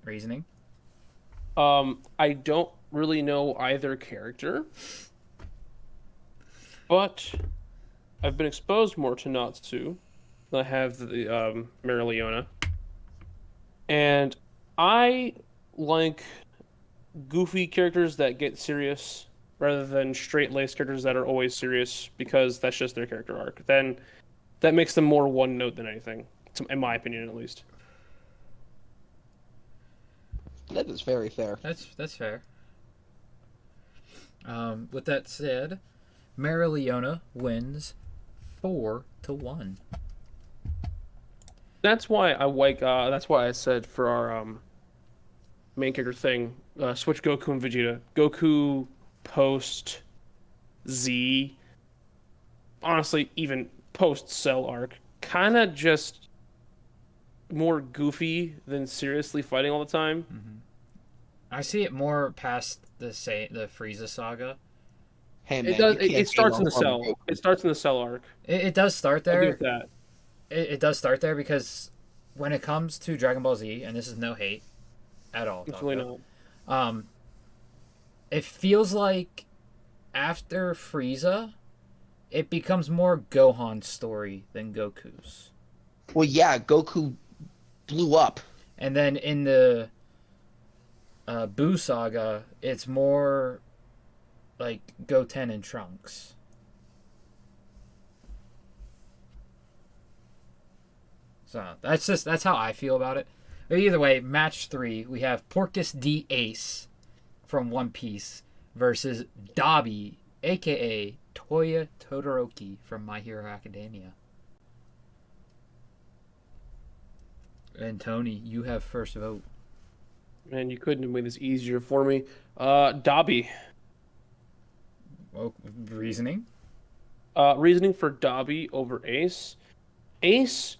Reasoning? I don't really know either character, but I've been exposed more to Natsu than I have the Marileona. And I like goofy characters that get serious rather than straight-laced characters that are always serious because that's just their character arc. Then that makes them more one note than anything, in my opinion at least. That is very fair. That's fair. With that said, Marileona wins 4-1. That's why I like. That's why I said for our main character thing, switch Goku and Vegeta. Goku post Z. Honestly, even post Cell arc, kind of just more goofy than seriously fighting all the time. Mm-hmm. I see it more past the Frieza saga. Hey, man, It does. It starts in the Cell. It starts in the Cell arc. It does start I'll there. give that. It does start there because when it comes to Dragon Ball Z, and this is no hate at all, It's really not. It feels like after Frieza, it becomes more Gohan's story than Goku's. Well, yeah, Goku blew up. And then in the Buu saga, it's more like Goten and Trunks. So that's how I feel about it. But either way, match 3, we have Porcus D. Ace from One Piece versus Dabi, aka Toya Todoroki from My Hero Academia. And Tony, you have first vote. Man, you couldn't have made this easier for me. Dabi. Well, reasoning? Reasoning for Dabi over Ace. Ace,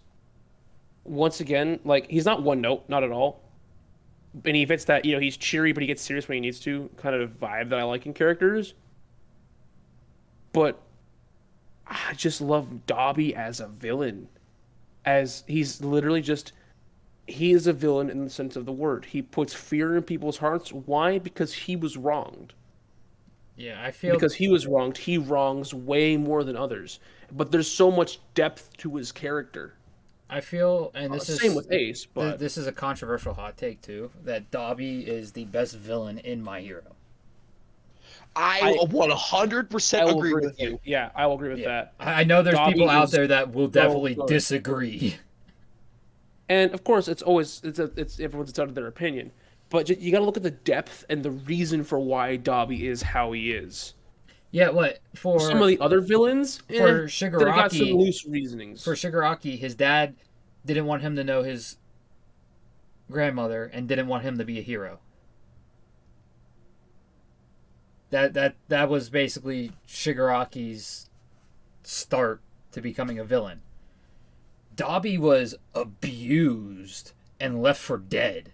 once again, like, he's not one note, not at all. And he fits that, he's cheery, but he gets serious when he needs to, kind of vibe that I like in characters. But I just love Dabi as a villain. As he's literally just... He is a villain in the sense of the word. He puts fear in people's hearts. Why? Because he was wronged. Yeah, I feel... Because he was wronged, he wrongs way more than others. But there's so much depth to his character. I feel, and this is... Same with Ace, but... This is a controversial hot take, too, that Dabi is the best villain in My Hero. I 100% agree with you. Yeah, I will agree with that. I know there's Dabi people out is there that will definitely disagree. And of course, it's everyone's entitled to their opinion. but you got to look at the depth and the reason for why Dobby is how he is. Yeah, what for Some of the other villains, for they got some Shigaraki? loose reasonings. For Shigaraki, his dad didn't want him to know his grandmother and didn't want him to be a hero. That was basically Shigaraki's start to becoming a villain. Dobby was abused and left for dead.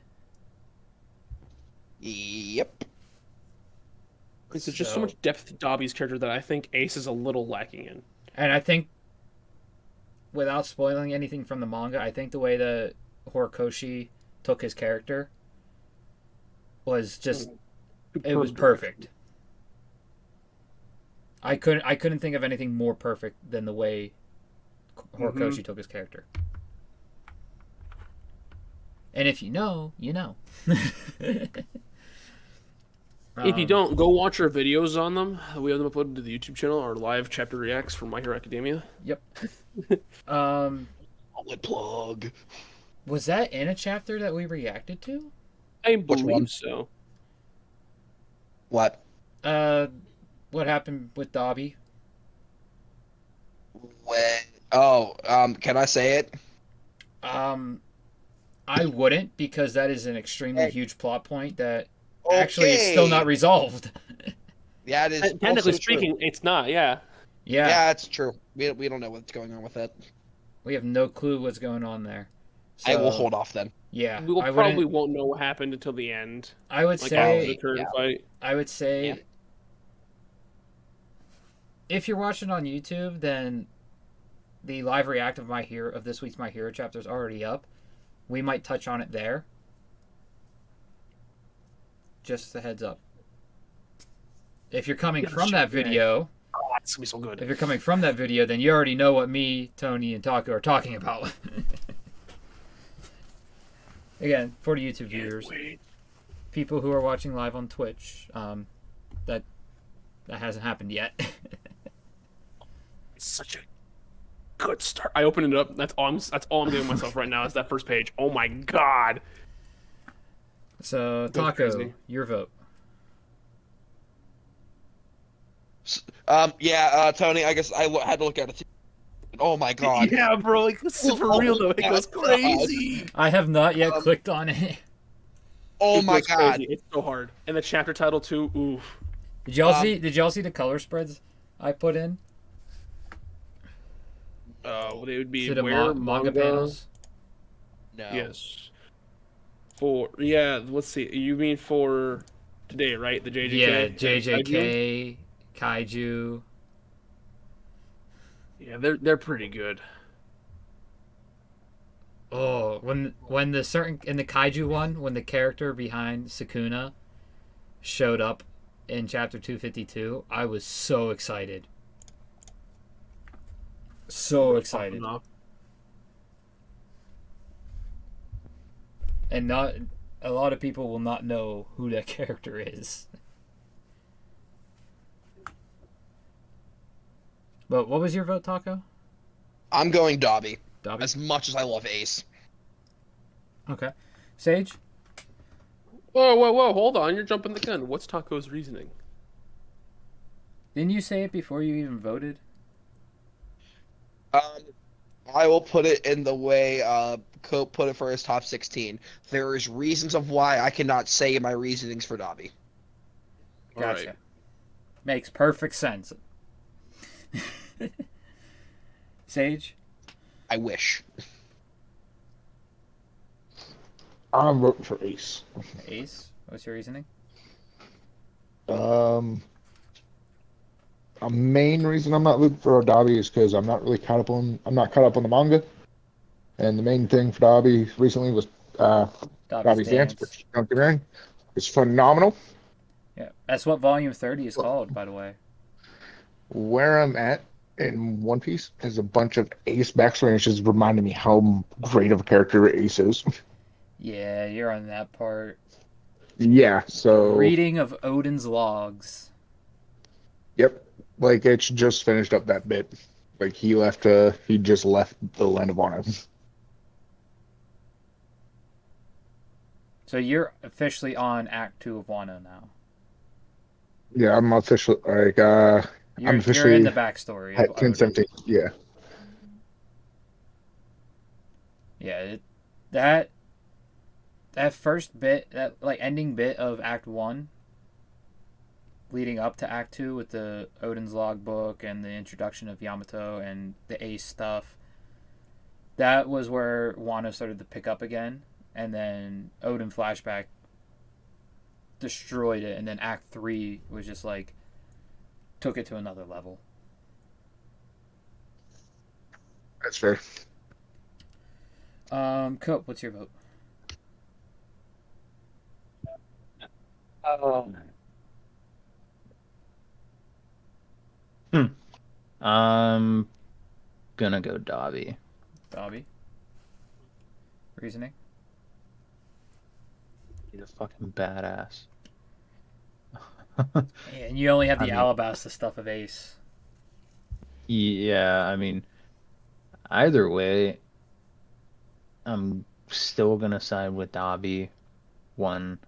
Yep. There's just so much depth to Dobby's character that I think Ace is a little lacking in. And I think, without spoiling anything from the manga, I think the way that Horikoshi took his character was just, it was perfect. I couldn't think of anything more perfect than the way Horikoshi took his character. And if you know, you know. If you don't, go watch our videos on them. We have them uploaded to the YouTube channel, our live chapter reacts from My Hero Academia. Yep. Solid plug. Was that in a chapter that we reacted to? I Which one? believe so. What? What happened with Dobby? Can I say it? I wouldn't, because that is an extremely huge plot point that actually is still not resolved. Yeah, it is. Technically also speaking, true. it's not, yeah. Yeah, it's true. We don't know what's going on with it. We have no clue what's going on there. So, I will hold off then. Yeah, We probably won't know what happened until the end. I would Like say. the turn fight. I would say. Yeah. If you're watching on YouTube, then the live react of this week's My Hero chapter is already up. We might touch on it there. Just a heads up. If you're coming from that video, Oh, it's gonna be so good. if you're coming from that video, then you already know what me, Tony, and Taco are talking about. Again, for the YouTube viewers, people who are watching live on Twitch, that hasn't happened yet. It's such a good start. I opened it up. That's all I'm giving myself right now. Is that first page? Oh my god. So, Go Taco, crazy. your vote. Tony, I guess I had to look at it too. Oh my god. Yeah, bro. Like, this is for real though. It goes crazy. I have not yet clicked on it. Oh It my goes god. crazy. It's so hard. And the chapter title too. Oof. Did y'all see the color spreads I put in They would be to the where manga panels? No. Yes. Let's see. You mean for today, right? The JJK. Yeah, Kaiju? JJK, Kaiju. Yeah, they're pretty good. Oh, when the certain in the Kaiju one, when the character behind Sukuna showed up in chapter 252, I was so excited. So excited. And not a lot of people will not know who that character is. But what was your vote, Taco? I'm going Dobby. Dobby? As much as I love Ace. Okay. Sage? Whoa, hold on. You're jumping the gun. What's Taco's reasoning? Didn't you say it before you even voted? I will put it in the way Cope put it for his top 16. There is reasons of why I cannot say my reasonings for Dobby. Gotcha. Alright. Makes perfect sense. Sage? I wish. I'm voting for Ace. Ace? What's your reasoning? A main reason I'm not voting for Dobby is because I'm not caught up on the manga. And the main thing for Dobby recently was Dobby's Dance, which don't get me wrong, it's phenomenal. Yeah, that's what Volume 30 is called, by the way. Where I'm at in One Piece is a bunch of Ace backstory, and it's just reminding me how great of a character Ace is. Yeah, you're on that part. Yeah, so Reading of Odin's logs. Yep, like it's just finished up that bit. Like he just left the land of Wano. So you're officially on Act 2 of Wano now. Yeah, I'm officially like You're I'm officially in the backstory of at 1017. Yeah. Yeah, that first bit, that like ending bit of Act 1 leading up to Act 2 with the Odin's logbook and the introduction of Yamato and the Ace stuff, that was where Wano started to pick up again, and then Odin flashback destroyed it, and then Act 3 was just like took it to another level. That's fair. Cope, what's your vote? I'm gonna go Dobby. Dobby? Reasoning? He's a fucking badass. And you only have the I mean- Alabasta stuff of Ace. Yeah, I mean, either way, I'm still gonna side with Dobby. One,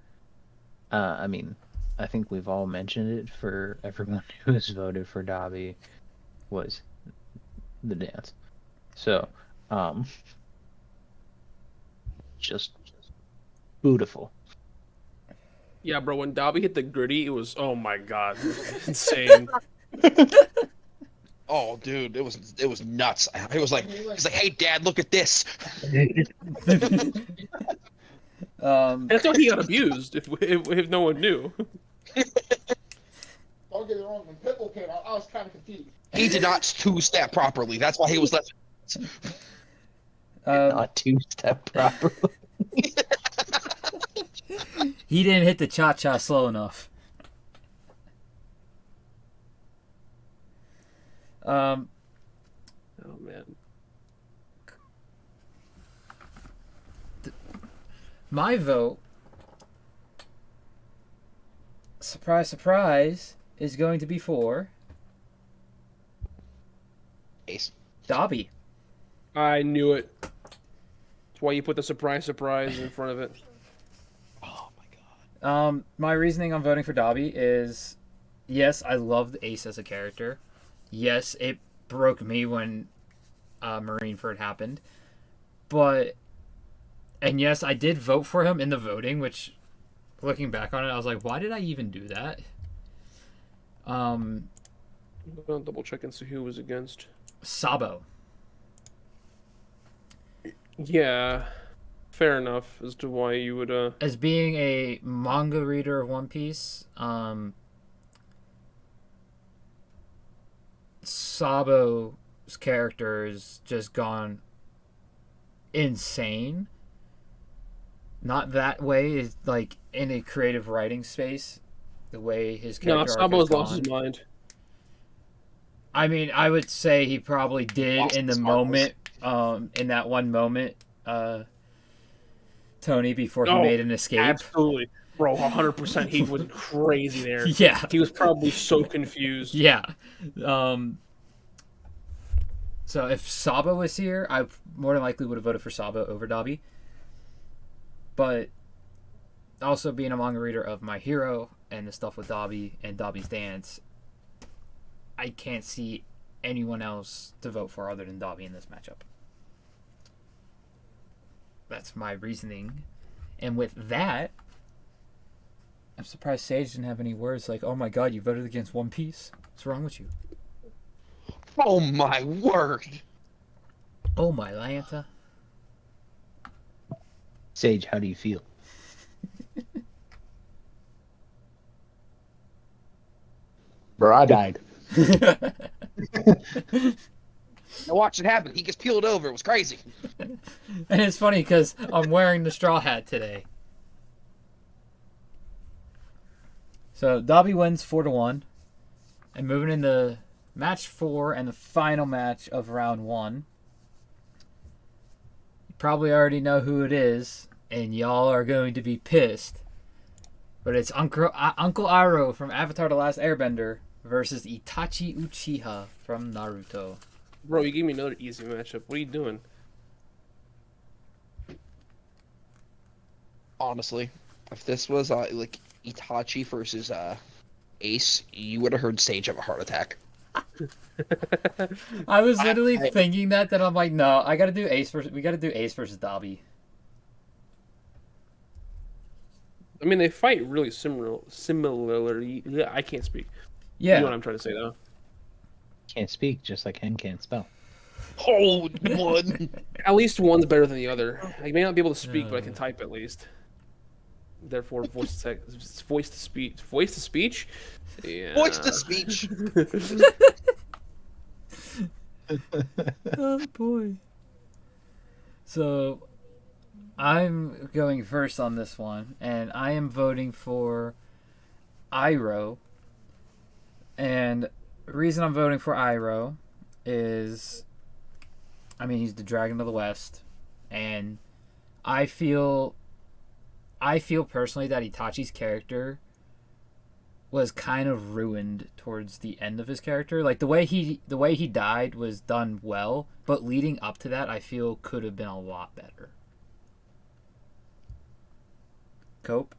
I mean, I think we've all mentioned it for everyone who has voted for Dobby was the dance. So, just beautiful. Yeah, bro. When Dobby hit the gritty, it was oh my god, insane. Oh, dude, it was nuts. It was like he's like, "Hey, Dad, look at this." That's why he got abused. If no one knew. Don't get it wrong. When Pitbull came out, I was kind of confused. He did not two-step properly. That's why he was left. Not two-step properly. He didn't hit the cha-cha slow enough. Oh man. My vote, surprise, surprise, is going to be for Ace. Dobby. I knew it. That's why you put the surprise in front of it. Oh my god. My reasoning on voting for Dobby is, yes, I loved Ace as a character. Yes, it broke me when Marineford happened. And yes, I did vote for him in the voting, which, looking back on it, I was like, why did I even do that? I'm gonna double check and see who was against. Sabo. Yeah, fair enough as to why you would. As being a manga reader of One Piece, Sabo's character has just gone insane. Not that way, is like in a creative writing space. The way his character arc has Sabo's gone. lost his mind. I mean, I would say he probably did Lost in the his marbles. moment, in that one moment, Tony, before he Oh, made an escape. Absolutely, bro. 100%. He was crazy there. Yeah. He was probably so confused. Yeah. So if Sabo was here, I more than likely would have voted for Sabo over Dobby. But also being a manga reader of My Hero and the stuff with Dobby and Dobby's dance, I can't see anyone else to vote for other than Dobby in this matchup. That's my reasoning. And with that, I'm surprised Sage didn't have any words like, oh my god, you voted against One Piece? What's wrong with you? Oh my word. Oh my Lanta. Sage, how do you feel? Bro, I died. I watched it happen. He gets peeled over. It was crazy. And it's funny because I'm wearing the straw hat today. So Dobby wins 4-1. And moving into match 4 and the final match of round 1. You probably already know who it is, and y'all are going to be pissed. But it's Uncle Iroh from Avatar: The Last Airbender versus Itachi Uchiha from Naruto. Bro, you gave me another easy matchup. What are you doing? Honestly, if this was like Itachi versus Ace, you would have heard Sage have a heart attack. I was literally thinking that I'm like, no, we gotta do Ace versus Dobby. I mean, they fight really similarly. Yeah, I can't speak. Yeah. You know what I'm trying to say, though. Can't speak, just like Hen can't spell. Oh, one. At least one's better than the other. I may not be able to speak, but I can type at least. Therefore, voice to speech. Yeah. Voice to speech. Oh boy. So, I'm going first on this one, and I am voting for Iroh. And the reason I'm voting for Iroh is, I mean, he's the Dragon of the West, and I feel personally that Itachi's character was kind of ruined towards the end of his character. Like the way he died was done well, but leading up to that, I feel could have been a lot better. Cope?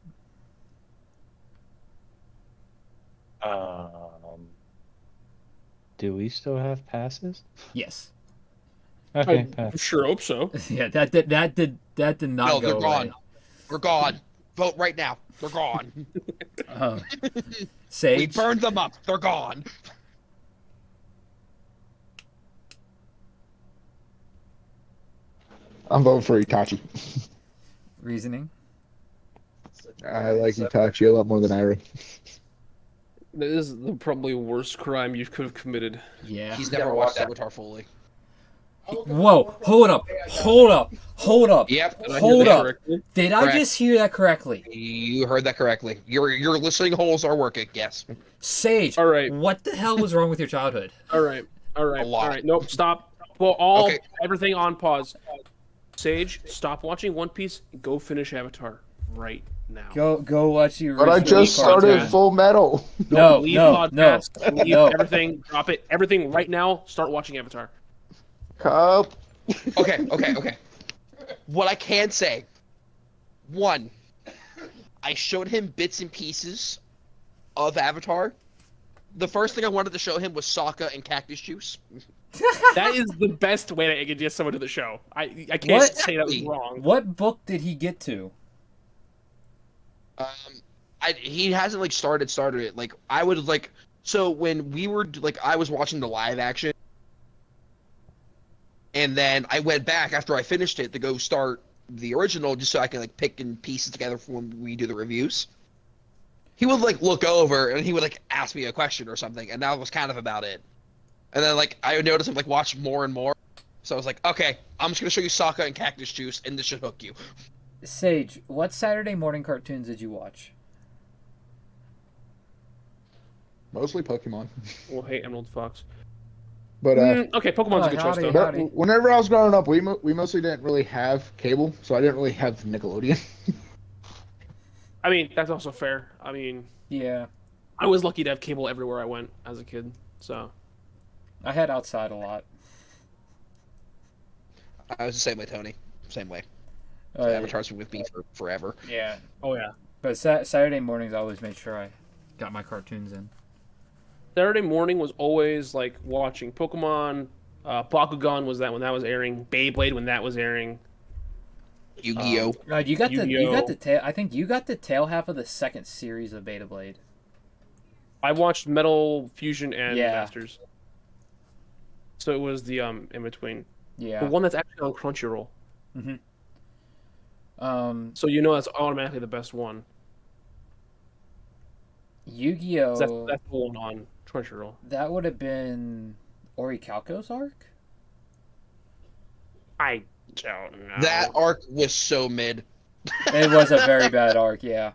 Do we still have passes? Yes. Okay, I pass. sure hope so. Yeah, that did not No, go they're away. gone. We're gone. Vote right now. They're gone. We Sage? burned them up. They're gone. I'm voting for Itachi. Reasoning? I like Itachi a lot more than Iroh. That is the probably worst crime you could have committed. Yeah. He's never watched Avatar fully. Whoa, hold up. Yep. Did I hear Hold that up. correctly? Did I Correct. just hear that correctly? You heard that correctly. Your listening holes are working. Yes. Sage, All right. what the hell was wrong with your childhood? All right. A lot. Nope. Stop. Well, Okay. everything on pause. Sage, stop watching One Piece. Go finish Avatar right now. Go watch the But I original just started cartoon. Full Metal. No, Leave no, podcast. Leave no. everything. Drop it. Everything right now. Start watching Avatar. Cup. Okay. What I can say. One, I showed him bits and pieces of Avatar. The first thing I wanted to show him was Sokka and cactus juice. That is the best way to introduce someone to the show. I can't What? say that was wrong. What book did he get to? He hasn't like started it. Like I would like so when we were like I was watching the live action, and then I went back after I finished it to go start the original just so I can like pick and pieces together for when we do the reviews. He would like look over and he would like ask me a question or something, and that was kind of about it. And then like I noticed him like watch more and more, so I was like, okay, I'm just gonna show you Sokka and cactus juice, and this should hook you. Sage, what Saturday morning cartoons did you watch? Mostly Pokemon. Well, hey, Emerald Fox. But Okay, Pokemon's a good choice, howdy, though. howdy. but whenever I was growing up, we mostly didn't really have cable, so I didn't really have Nickelodeon. I mean, that's also fair. I mean, Yeah, I was lucky to have cable everywhere I went as a kid, so. I had Outside a lot. I was the same way, Tony. Same way. Uh, Avatar's been with me for forever. Yeah, Oh, yeah. but Saturday mornings I always made sure I got my cartoons in. Saturday morning was always, like, watching Pokemon. Bakugan was that when that was airing. Beyblade when that was airing. Yu-Gi-Oh! You got Yu-Gi-Oh. the tail. I think you got the tail half of the second series of Beta Blade. I watched Metal Fusion and Yeah. Masters. So it was the in between. Yeah. The one that's actually on Crunchyroll. So you know that's automatically the best one. Yu-Gi-Oh. That's the one on Crunchyroll. That would have been Orichalco's arc. I don't know. That arc was so mid. It was a very bad arc. Yeah.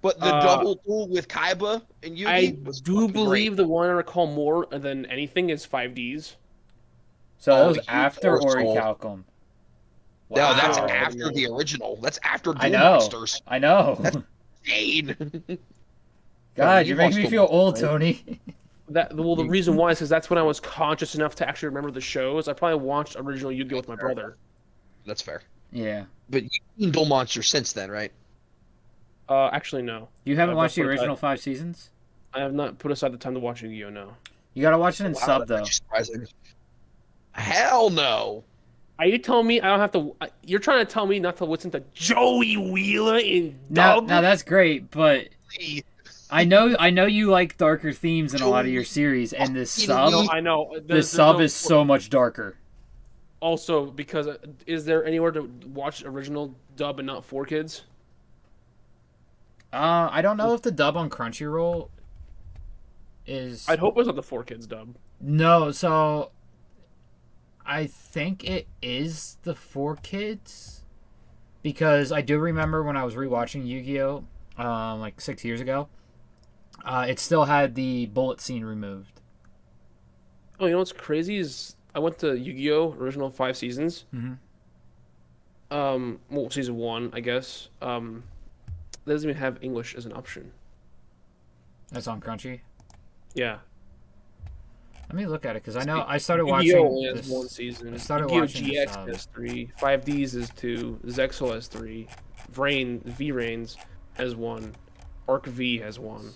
But the double duel with Kaiba and Yugi I was do fucking believe great. the one I recall more than anything is 5Ds. So that Oh, was you after poor soul. Orichalcum. No, that's Wow. after the original. That's after Duel I know. Monsters. I know. That's insane. God, you you're making watched me the feel one, old, right? Tony. The reason why is because that's when I was conscious enough to actually remember the shows. I probably watched original Yu-Gi-Oh with my brother. That's fair. Yeah. But you've seen Duel Monsters since then, right? Actually, no. You haven't I've watched the not put original aside- 5 seasons? I have not put aside the time to watch Yu-Gi-Oh! No. You gotta watch it in Wow, sub, that's though. actually surprising. Hell no. Are you telling me I don't have to? You're trying to tell me not to listen to Joey Wheeler in Now, dub? that's great, but I know you like darker themes in a lot of your series, and the sub, No, I know. the There's sub no- is so much darker. Also, because is there anywhere to watch original dub and not 4Kids? I don't know if the dub on Crunchyroll is... I'd hope it's not the 4Kids dub. No, so I think it is the 4Kids, because I do remember when I was rewatching Yu-Gi-Oh! Like 6 years ago, it still had the bullet scene removed. Oh, you know what's crazy is I went to Yu-Gi-Oh! Original 5 seasons. Mhm. Well, season 1, I guess. It doesn't even have English as an option. That's on Crunchy. Yeah. Let me look at it, because I know I started watching Yu-Gi-Oh! only has this. 1 season. I started Yu-Gi-Oh! watching this, GX has 3. 5Ds is 2. Zexal has 3. V-Rains has 1. Arc V has 1.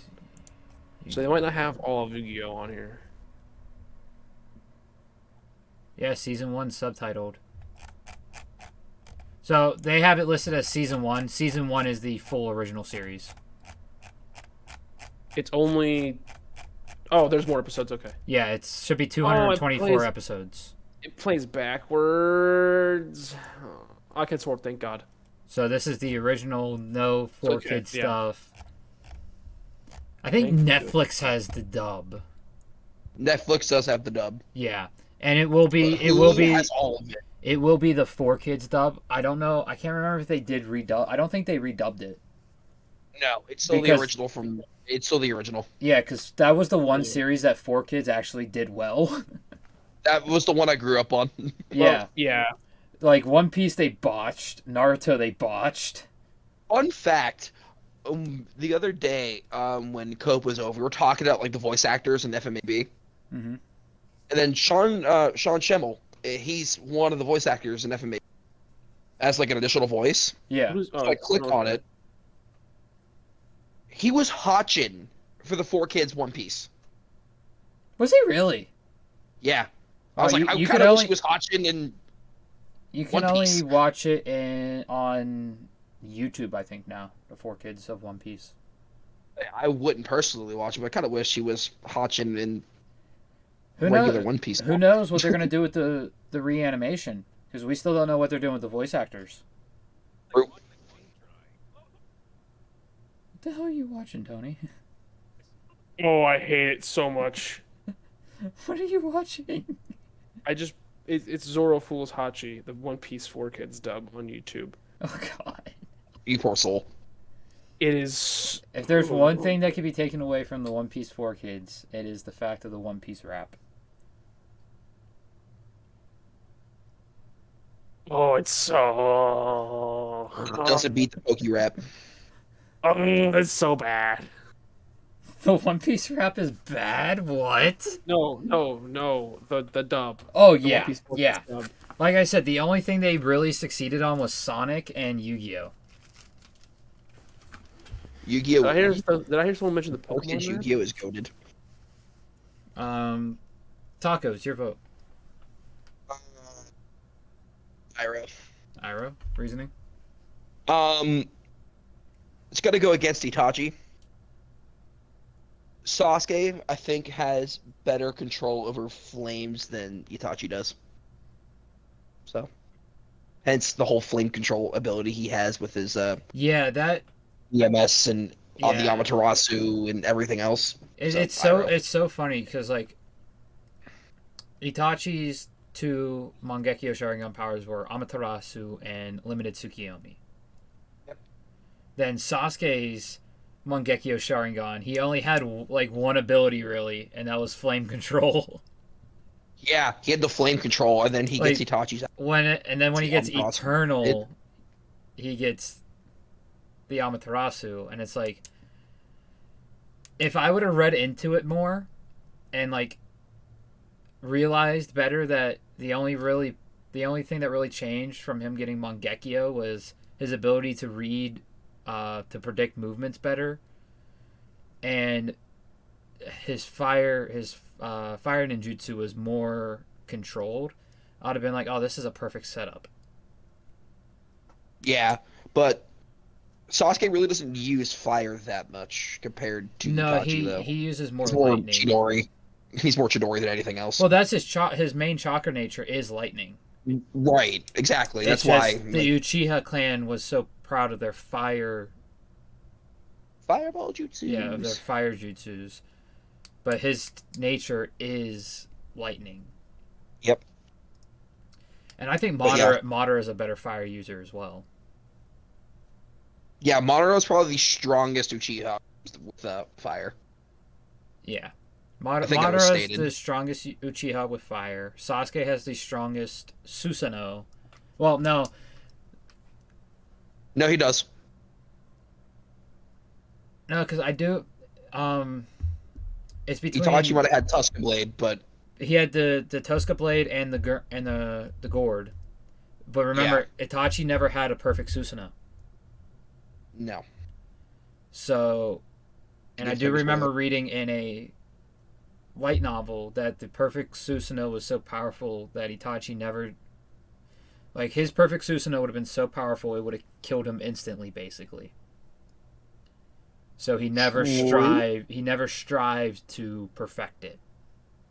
So they might not have all of Yu-Gi-Oh! On here. Yeah, season 1 subtitled. So they have it listed as season 1. Season 1 is the full original series. It's only... Oh, there's more episodes, okay. Yeah, it should be 224 plays- episodes. It plays backwards. I can sort, thank God. So this is the original, no 4Kids okay, yeah. stuff. I think Thank you. Netflix has the dub. Netflix does have the dub. Yeah, and it will be But it will Hulu be has all of it. it will be the 4Kids dub. I don't know. I can't remember if they did redub. I don't think they redubbed it. No, it's still Because- the original from. It's still the original. Yeah, because that was the one series that 4Kids actually did well. That was the one I grew up on. Yeah, Yeah. like One Piece they botched, Naruto they botched. Fun fact: the other day, when Cope was over, we were talking about like the voice actors in FMAB, Mm-hmm. and then Sean Schemmel, he's one of the voice actors in FMAB, as like an additional voice. Yeah, Who's- So I clicked on it. He was Hachin for the 4Kids One Piece. was he really? Yeah. I Oh, was you- like, I you kind could of wish only- he was Hachin in. You can One only Piece. watch it on YouTube, I think now. The 4Kids of One Piece. I wouldn't personally watch him. I kind of wish he was Hachin in Who regular knows? One Piece. Who knows what they're gonna do with the reanimation? Because we still don't know what they're doing with the voice actors. True. What the hell are you watching, Tony? Oh, I hate it so much. What are you watching? I just... It's Zoro Fool's Hachi, the One Piece 4Kids dub on YouTube. Oh God! You poor soul. It is... If there's one thing that can be taken away from the One Piece 4Kids, it is the fact of the One Piece rap. Oh, it's so... It doesn't beat the Pokey rap. Oh, it's so bad. The One Piece rap is bad. What? No. The dub. Oh The One yeah, Piece 4Kids yeah. dub. Like I said, the only thing they really succeeded on was Sonic and Yu-Gi-Oh. Yu-Gi-Oh! Did I hear someone mention the Pokemon Pokemon? rap? Yu-Gi-Oh! Is goaded. Tacos, your vote. Ira. Iro, reasoning. It's got to go against Itachi. Sasuke, I think, has better control over flames than Itachi does. So, hence the whole flame control ability he has with his Yeah, that EMS and on the Yeah. Amaterasu and everything else. it's so funny because like Itachi's two Mangekyo Sharingan powers were Amaterasu and Limited Tsukiyomi. Yep. Then Sasuke's Mangekyo Sharingan, he only had like one ability really, and that was flame control. Yeah, he had the flame control, and then he gets Like, Itachi's. And then when he gets Amaterasu. Eternal, he gets the Amaterasu, and it's like if I would have read into it more and like realized better that the only really the only thing that really changed from him getting Mangekyo was his ability to read, to predict movements better, and his fire ninjutsu was more controlled. I'd have been like, oh, this is a perfect setup. Yeah, but Sasuke really doesn't use fire that much compared to No, Itachi, though. he uses more He's more lightning. Chidori. He's more Chidori than anything else. Well, that's his main chakra nature is lightning. Right, exactly. That's It's why just the Uchiha clan was so proud of their fire. Fireball jutsu. Yeah, of their fire jutsus. But his nature is lightning. Yep. And I think But yeah. Madara is a better fire user as well. Yeah, Madara's probably the strongest Uchiha with fire. Yeah. I think that was Madara is stated. the strongest Uchiha with fire. Sasuke has the strongest Susanoo. Well, no. No, he does. No, because I do... it's between... Itachi might have had Tusk Blade, but... He had the Tosca Blade and the Gourd. But remember, Itachi never had a perfect Susanoo. No. So... And Yes, I do that was remember right. reading in a light novel that the perfect Susanoo was so powerful that Itachi never... Like, his perfect Susanoo would have been so powerful it would have killed him instantly, basically. So he never strived to perfect it.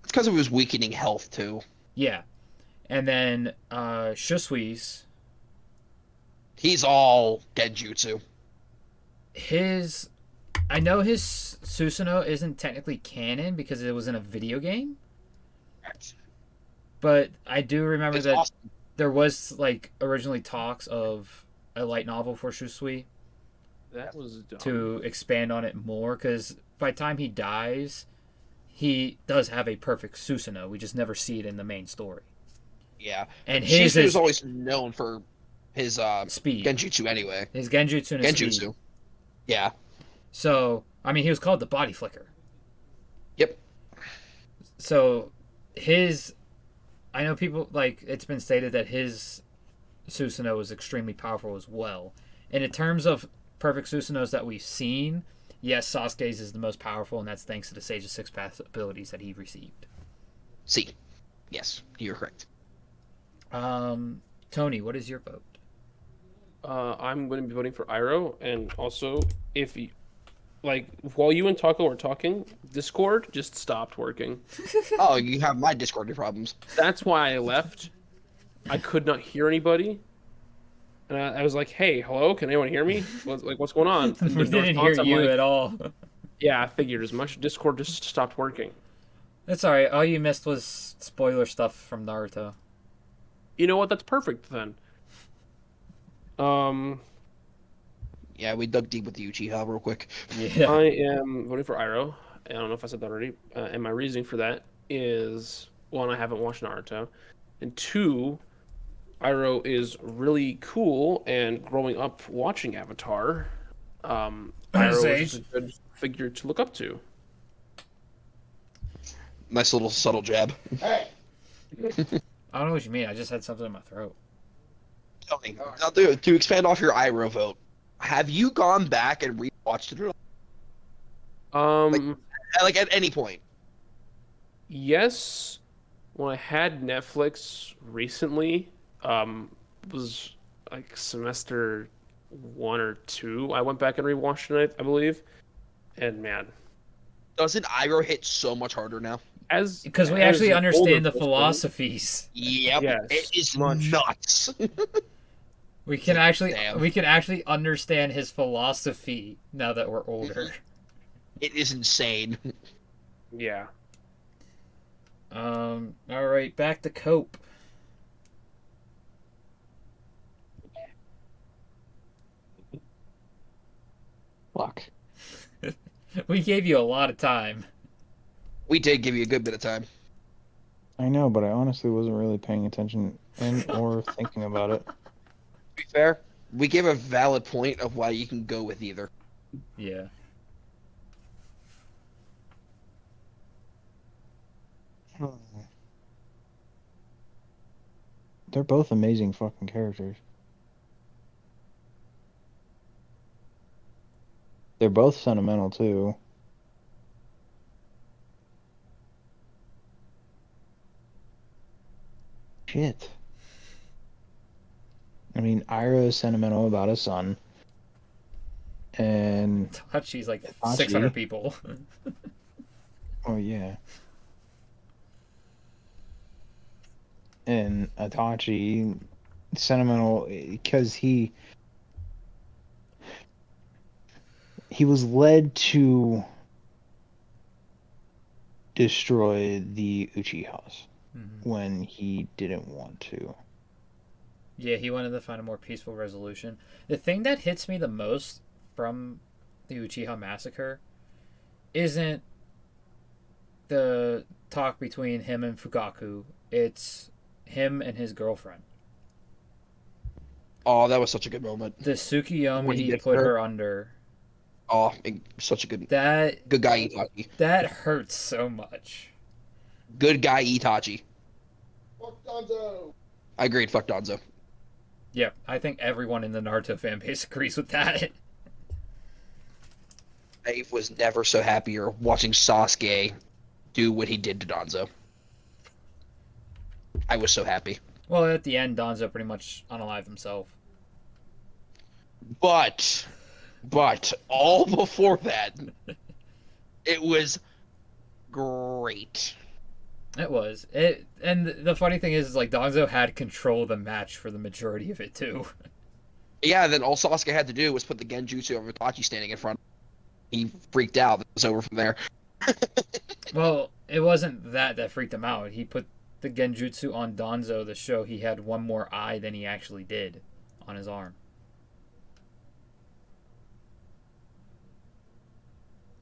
It's because of his weakening health, too. Yeah. And then Shusui's... He's all Genjutsu. I know his Susanoo isn't technically canon because it was in a video game. But I do remember that awesome. there was, like, originally talks of a light novel for Shusui That was dumb. to expand on it more, because by the time he dies, he does have a perfect Susanoo. We just never see it in the main story. Yeah. And his Shisuke is is always known for his speed. Genjutsu anyway. His Genjutsu and his Genjutsu. speed. Yeah. So, I mean, he was called the Body Flicker. Yep. So, I know people, like, it's been stated that his Susanoo is extremely powerful as well. And in terms of perfect Susanoos that we've seen, yes, Sasuke's is the most powerful, and that's thanks to the Sage of Six Paths abilities that he received. C. Yes, you're correct. Tony, what is your vote? I'm going to be voting for Iroh, and also, if you, like, while you and Taco were talking, Discord just stopped working. Oh, you have my Discord problems. That's why I left. I could not hear anybody. And I was like, hey, hello, can anyone hear me? What's going on? And We there's no didn't hear response. I'm you like, at all. yeah, I figured as much. Discord just stopped working. That's alright. All you missed was spoiler stuff from Naruto. You know what? That's perfect then. Yeah, we dug deep with the Uchiha real quick. Yeah. I am voting for Iroh. I don't know if I said that already. And my reasoning for that is, one, I haven't watched Naruto. And two, Iroh is really cool, and growing up watching Avatar, Iroh is a good figure to look up to. Nice little subtle jab. I don't know what you mean. I just had something in my throat. Tony, now to expand off your Iroh vote, have you gone back and rewatched it? Like at any point? Yes, when I had Netflix recently, was like semester 1 or 2. I went back and rewatched it, I believe, and man, Doesn't Iroh hit so much harder now? Because we as actually an understand older the person- philosophies. Yep, Yes, it is much. nuts. We can actually Damn. understand his philosophy now that we're older. It is insane. Yeah. All right, back to Cope. Fuck. We gave you a lot of time. We did give you a good bit of time. I know, but I honestly wasn't really paying attention or thinking about it. To be fair, we gave a valid point of why you can go with either. Yeah. They're both amazing fucking characters. They're both sentimental too. Shit. I mean, Ira is sentimental about his son. And Hachi's like Hachi. 600 people. Oh yeah. And Itachi sentimental because he was led to destroy the Uchihas when he didn't want to. Yeah, he wanted to find a more peaceful resolution. The thing that hits me the most from the Uchiha massacre isn't the talk between him and Fugaku. It's him and his girlfriend. Oh, that was such a good moment. The Tsukiyomi When he he gets put her. her under. Oh, such a good Good guy Itachi. That hurts so much. Good guy Itachi. Fuck Donzo. I agreed. Fuck Donzo. Yeah, I think everyone in the Naruto fan base agrees with that. I was never so happier watching Sasuke do what he did to Donzo. I was so happy. Well, at the end, Donzo pretty much unalived himself. But all before that, it was great. It was. And the funny thing is like, Donzo had control of the match for the majority of it, too. Yeah, then all Sasuke had to do was put the Genjutsu of Itachi standing in front. He freaked out. It was over from there. Well, it wasn't that freaked him out. He put the Genjutsu on Donzo to show he had one more eye than he actually did on his arm.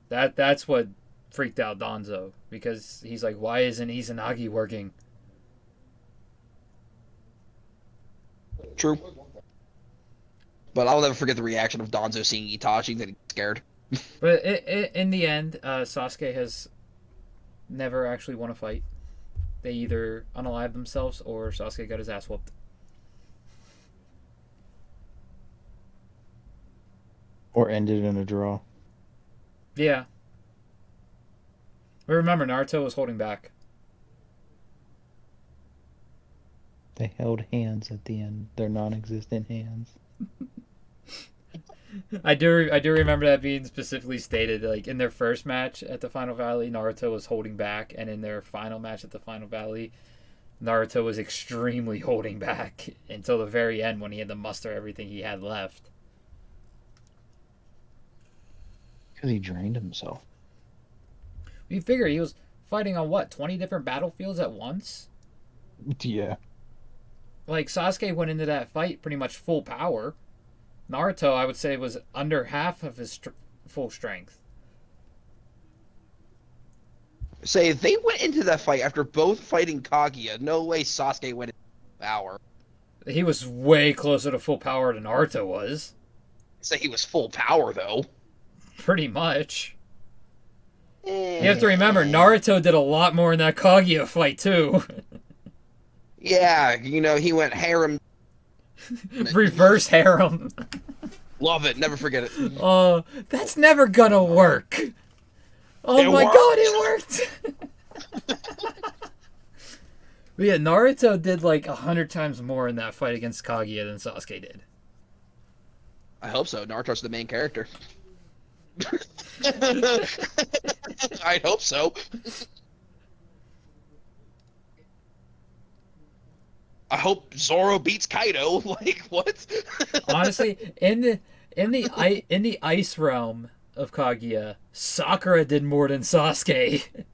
That's what freaked out Donzo, because he's like, why isn't Izanagi working? True. But I'll never forget the reaction of Donzo seeing Itachi, that he's scared. But in the end, Sasuke has never actually won a fight. They either unalived themselves or Sasuke got his ass whooped. Or ended in a draw. Yeah. But remember, Naruto was holding back. They held hands at the end. Their non-existent hands. I do remember that being specifically stated. Like, in their first match at the Final Valley, Naruto was holding back, and in their final match at the Final Valley, Naruto was extremely holding back until the very end when he had to muster everything he had left. Because he drained himself. You figure he was fighting on what, 20 different battlefields at once? Yeah. Like, Sasuke went into that fight pretty much full power. Naruto, I would say, was under half of his full strength. Say, they went into that fight after both fighting Kaguya. No way Sasuke went into power. He was way closer to full power than Naruto was. Say he was full power, though. Pretty much. You have to remember, Naruto did a lot more in that Kaguya fight, too. Yeah, he went harem. Reverse harem. Love it. Never forget it. Oh, that's never gonna work. Oh It my worked. god, it worked! But yeah, Naruto did like 100 times more in that fight against Kaguya than Sasuke did. I hope so. Naruto's the main character. I hope so. I hope Zoro beats Kaido. Like, what? Honestly, in the ice realm of Kaguya, Sakura did more than Sasuke.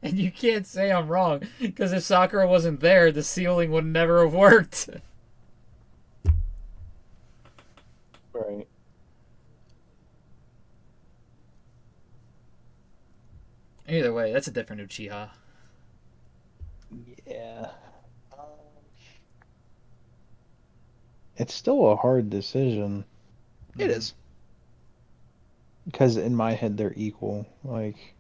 And you can't say I'm wrong, because if Sakura wasn't there, the ceiling would never have worked. Right. Either way, that's a different Uchiha. Yeah. It's still a hard decision. It is. because in my head they're equal. Like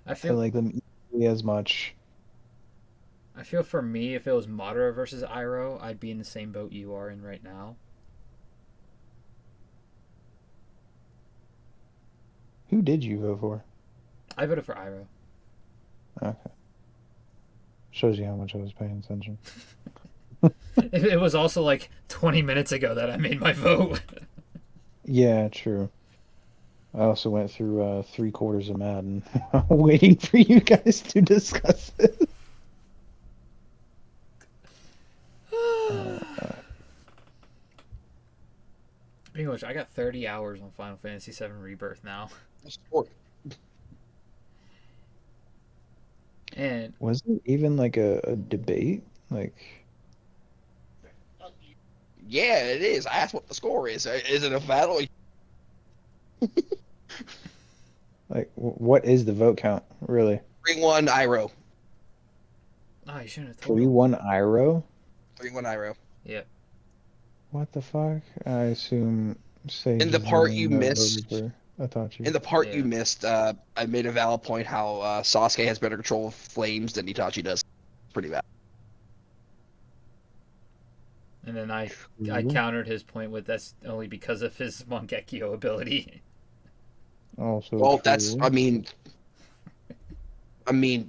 I I feel like them equally as much. I feel for me, if it was Madara versus Iroh, I'd be in the same boat you are in right now. Who did you vote for? I voted for Iroh. Okay. Shows you how much I was paying attention. It was also like 20 minutes ago that I made my vote. Yeah, true. I also went through 3/4 of Madden, waiting for you guys to discuss it. Speaking of which, I got 30 hours on Final Fantasy VII Rebirth now. And Was it even like a debate? Like, Yeah, it is. I asked what the score is. Is it a battle? what is the vote count, really? 3-1 Iroh. oh, you shouldn't have told me. 3-1 Iroh? 3-1 Iroh. Yep. What the fuck? I assume Sage In the is part the you one that missed, voted for Itachi. in the part Yeah. you missed, I made a valid point how Sasuke has better control of flames than Itachi does. Pretty bad. And then I True. countered his point with that's only because of his Mangekyo ability. Also Well, true. that's I mean,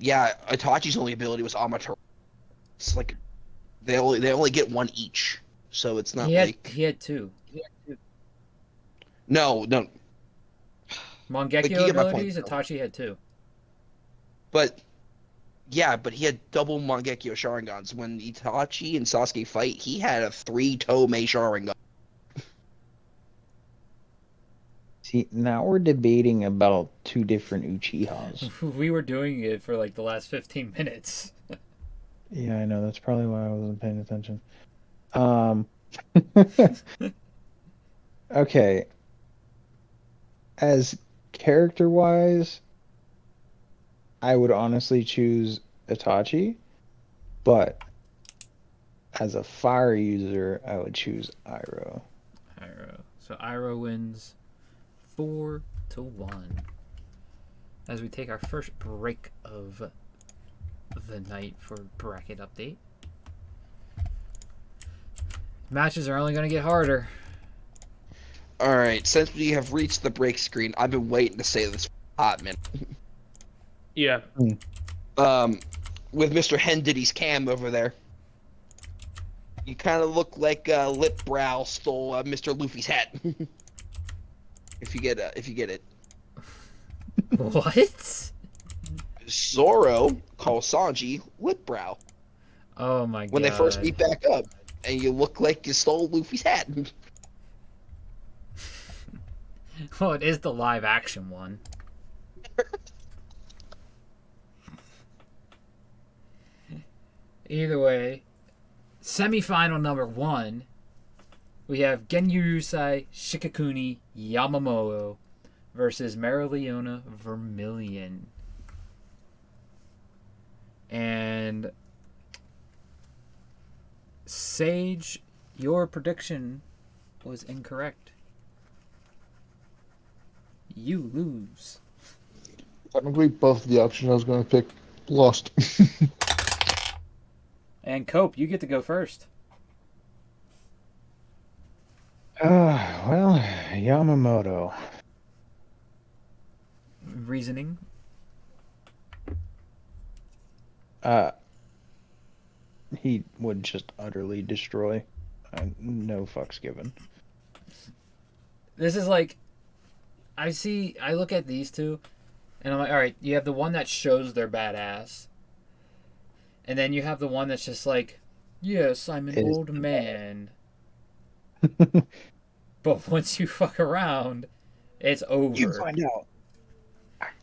yeah, Itachi's only ability was Amateur. It's like they only get one each, so it's not he had like he had two. no. Mangekyo you get my point, abilities, though. Itachi had two. But yeah, but he had double Mangekyo Sharingans. When Itachi and Sasuke fight, he had a 3 Tomei Sharingan. See, now we're debating about two different Uchihas. We were doing it for like the last 15 minutes. Yeah, I know. That's probably why I wasn't paying attention. Okay. As character-wise, I would honestly choose Itachi, but as a fire user, I would choose Iroh. Iroh. So Iroh wins 4-1. As we take our first break of the night for bracket update. Matches are only going to get harder. All right, since we have reached the break screen, I've been waiting to say this for a hot minute. Yeah. With Mr. HenDiddy's cam over there, you kind of look like Lip Brow stole Mr. Luffy's hat. if you get it. What? Zoro calls Sanji Lip Brow Oh my god. when they first meet back up, and you look like you stole Luffy's hat. Well, it is the live action one. Either way, semifinal number 1, we have Genyusai Shikakuni Yamamoto versus Marileona Vermilion. And Sage, your prediction was incorrect. You lose. Technically, both of the options I was going to pick lost. And Cope, you get to go first. Well, Yamamoto. Reasoning. He would just utterly destroy. No fucks given. This is like, I look at these two, and I'm like, all right, you have the one that shows they're badass, and then you have the one that's just like, yes, I'm an old man. But once you fuck around, it's over. You find out.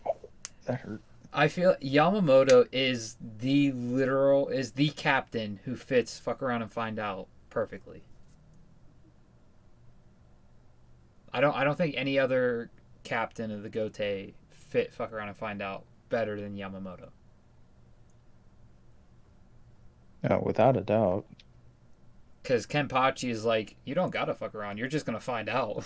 Oh, that hurt. I feel Yamamoto is the captain who fits fuck around and find out perfectly. I don't think any other captain of the Gote fit fuck around and find out better than Yamamoto. Oh, without a doubt. Because Kenpachi is like, you don't gotta fuck around, you're just gonna find out.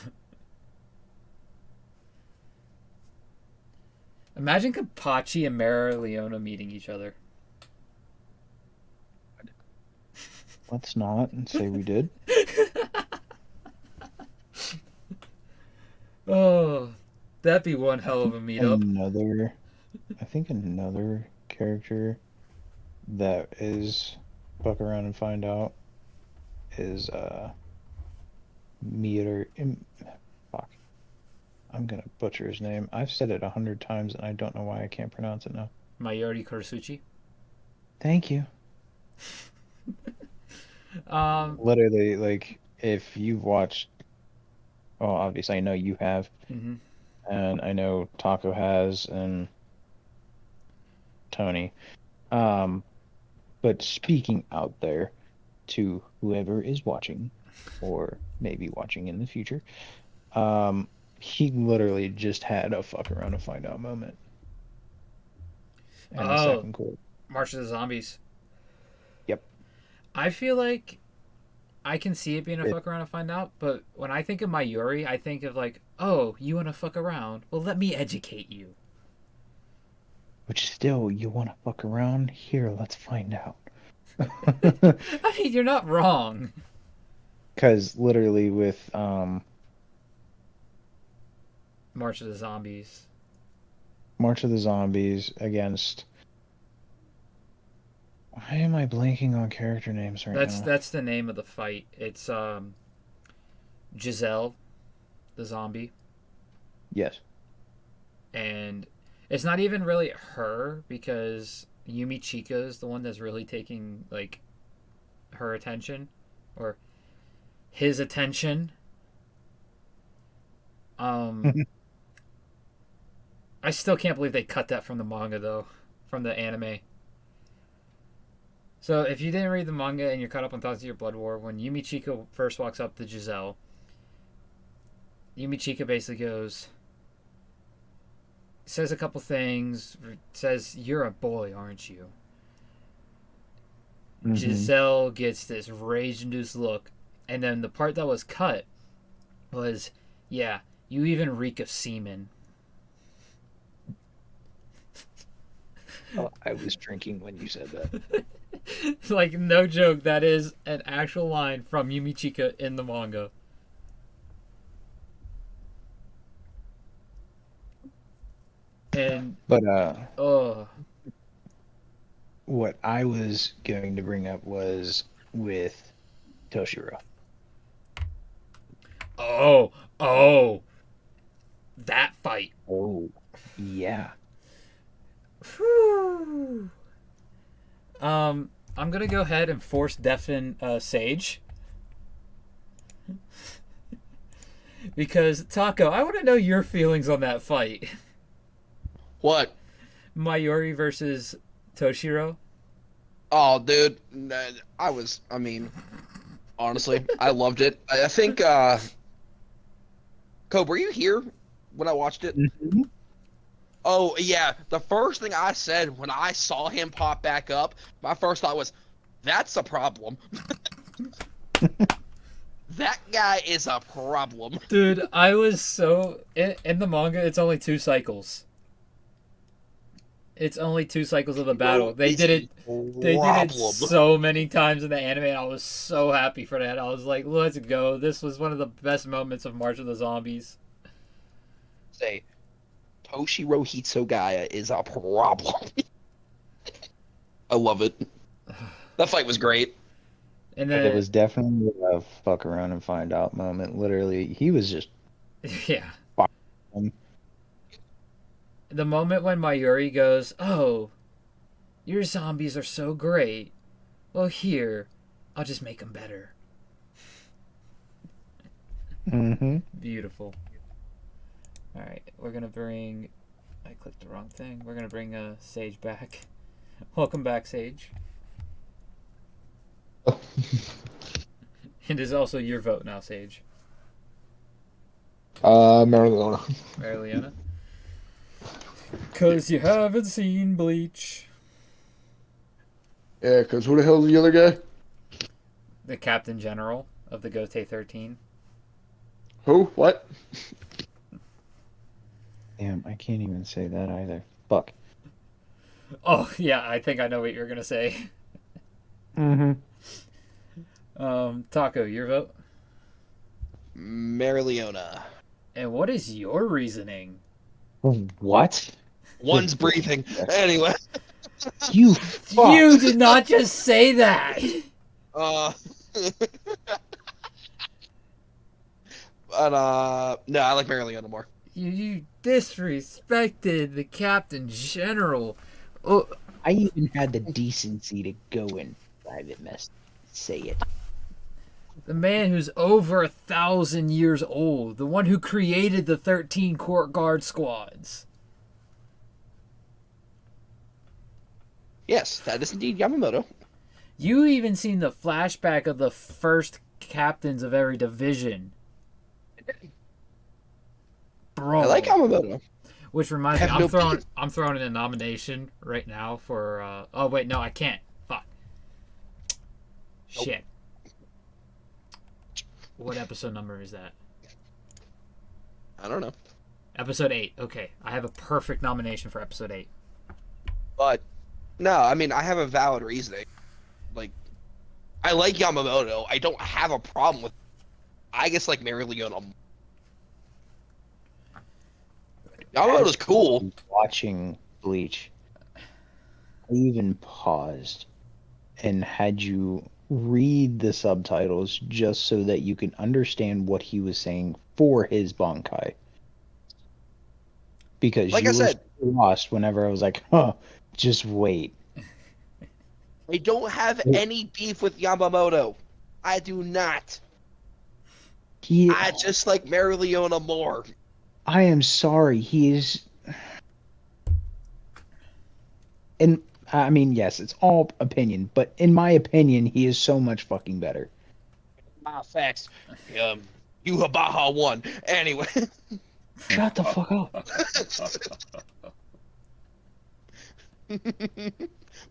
Imagine Kapachi and Mara Leona meeting each other. Let's not say we did. Oh, that'd be one hell of a meetup. I think another character that is fuck around and find out is Meter. Fuck. I'm gonna butcher his name. I've said it 100 times and I don't know why I can't pronounce it now. Mayuri Kurasuchi. Thank you. Literally, like, if you've watched, well, obviously I know you have, Mm-hmm. and I know Taco has, and Tony. But speaking out there to whoever is watching, or maybe watching in the future, he literally just had a fuck around and find out moment. And the second quote. March of the Zombies. Yep. I feel like I can see it being a fuck around and find out, but when I think of Mayuri, I think of like, oh, you want to fuck around? Well, let me educate you. Which still, you want to fuck around? Here, let's find out. I mean, you're not wrong. Because literally with March of the Zombies. March of the Zombies against... Why am I blanking on character names right now? That's the name of the fight. It's Giselle, the zombie. Yes. And it's not even really her, because Yumi Chika is the one that's really taking like her attention, or his attention. I still can't believe they cut that from the manga though, from the anime. So if you didn't read the manga and you're caught up on Thoughts of Your Blood War, when Yumi Chika first walks up to Giselle, Yumi Chika basically says a couple things, says, "You're a boy, aren't you?" Mm-hmm. Giselle gets this rage-induced look, and then the part that was cut was, "Yeah, you even reek of semen." Oh, I was drinking when you said that. Like, no joke, that is an actual line from Yumi Chika in the manga. And what I was going to bring up was with Toshiro. Oh, that fight. Oh, yeah. Whew. I'm gonna go ahead and force deafen Sage. Because, Taco, I want to know your feelings on that fight. What? Mayuri versus Toshiro. Oh, dude. Honestly, I loved it. I think, Kobe, were you here when I watched it? Mm-hmm. Oh, yeah. The first thing I said when I saw him pop back up, my first thought was, that's a problem. That guy is a problem. Dude, I was so... In the manga, it's only 2 cycles. It's only 2 cycles of the battle. They did it so many times in the anime, and I was so happy for that. I was like, let's go. This was one of the best moments of March of the Zombies. Say, Toshiro Hitsugaya is a problem. I love it. That fight was great. And then it was definitely a fuck around and find out moment. Literally, he was just... Yeah. The moment when Mayuri goes, "Oh, your zombies are so great. Well, here, I'll just make them better." Mm-hmm. Beautiful. All right, we're going to bring... I clicked the wrong thing. We're going to bring Sage back. Welcome back, Sage. It is also your vote now, Sage. Marilena. Marilena? Because you haven't seen Bleach. Yeah, because who the hell is the other guy? The Captain General of the Gote 13. Who? What? Damn, I can't even say that either. Fuck. Oh, yeah, I think I know what you're going to say. Mm-hmm. Taco, your vote? Mary Leona. And what is your reasoning? What? One's breathing. Anyway. You fuck. You did not just say that! But, no, I like Mary Leona more. You disrespected the Captain General. Oh, I even had the decency to go in private message. Say it. the man who's over 1,000 years old. The one who created the 13 court guard squads. Yes, that is indeed Yamamoto. You even seen the flashback of the first captains of every division. Bro. I like Yamamoto. Which reminds me, Have no I'm throwing in a nomination right now for oh wait, no, I can't. Fuck. Nope. Shit. What episode number is that? I don't know. Episode 8. Okay. I have a perfect nomination for episode 8. But, no, I mean, I have a valid reasoning. Like, I like Yamamoto. I don't have a problem with I guess like Mary Leona. Yamamoto's cool. Watching Bleach, I even paused and had you read the subtitles just so that you can understand what he was saying for his Bankai. Because Like you I were said, so lost whenever I was like, just wait. I don't have any beef with Yamamoto. I do not. I just like Mary Leona more. I am sorry, he is... And, I mean, yes, it's all opinion, but in my opinion, he is so much fucking better. My facts. Yuhabaha won. Anyway. Shut the fuck up.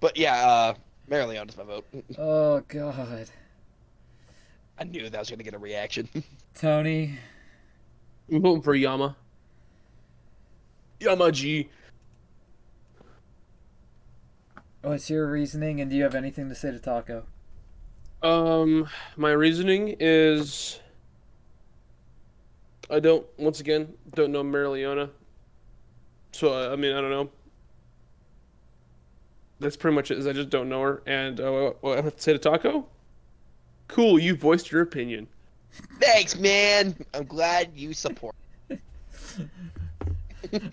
But yeah, Mary Leona's my vote. Oh god. I knew that was gonna get a reaction. Tony. I'm voting for Yama. Yama G. What's your reasoning, and do you have anything to say to Taco? My reasoning is I don't know Mary Leona. So, I mean, I don't know. That's pretty much it, is I just don't know her. And what I have to say to Taco? Cool, you voiced your opinion. Thanks, man. I'm glad you support.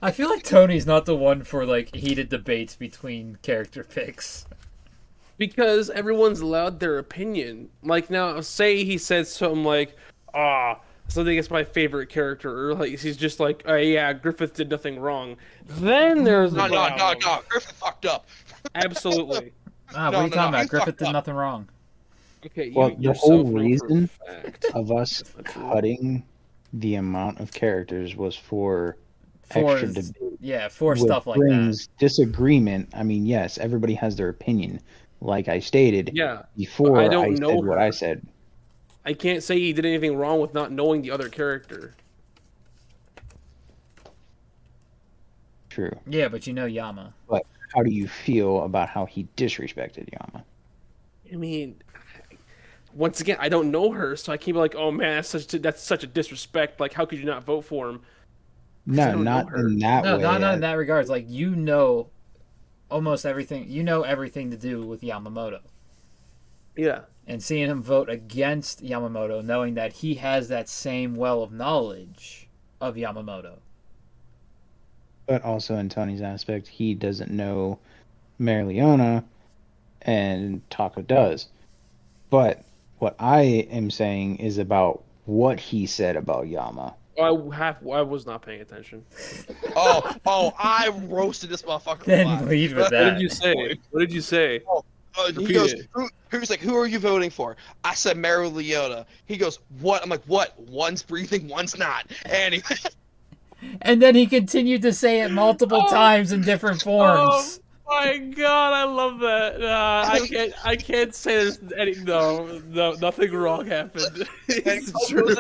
I feel like Tony's not the one for, like, heated debates between character picks. Because everyone's allowed their opinion. Like, now, say he said something like, something against my favorite character, or like he's just like, oh yeah, Griffith did nothing wrong. Then there's No, Griffith fucked up. Absolutely. What are you talking about? Griffith did up. nothing wrong. Okay, Well, the whole yourself know for a reason fact. of us cutting the amount of characters was for For extra debate. yeah, for Which stuff like that. brings disagreement. I mean, yes, everybody has their opinion. Like I stated Yeah, before, I I don't said know what her. I said. I can't say he did anything wrong with not knowing the other character. True. Yeah, but you know Yama. But how do you feel about how he disrespected Yama? I mean, once again, I don't know her, so I can't be like, oh man, that's such a disrespect. Like, how could you not vote for him? I No, don't not know her. in that No, way. not in that regards. Like, you know almost everything. You know everything to do with Yamamoto. Yeah. And seeing him vote against Yamamoto, knowing that he has that same well of knowledge of Yamamoto. But also in Tony's aspect, he doesn't know Mary Leona, and Taco does. But what I am saying is about what he said about Yama. I was not paying attention. I roasted this motherfucker. Then alive. lead with What that. did you say? What did you say? He Repeat goes, it. who's like, who are you voting for? I said Mary Leona. He goes, what? I'm like, what? One's breathing, one's not. Anyway. And then he continued to say it multiple times in different forms. Oh my god, I love that. I can't say there's any. No, nothing wrong happened. It's true.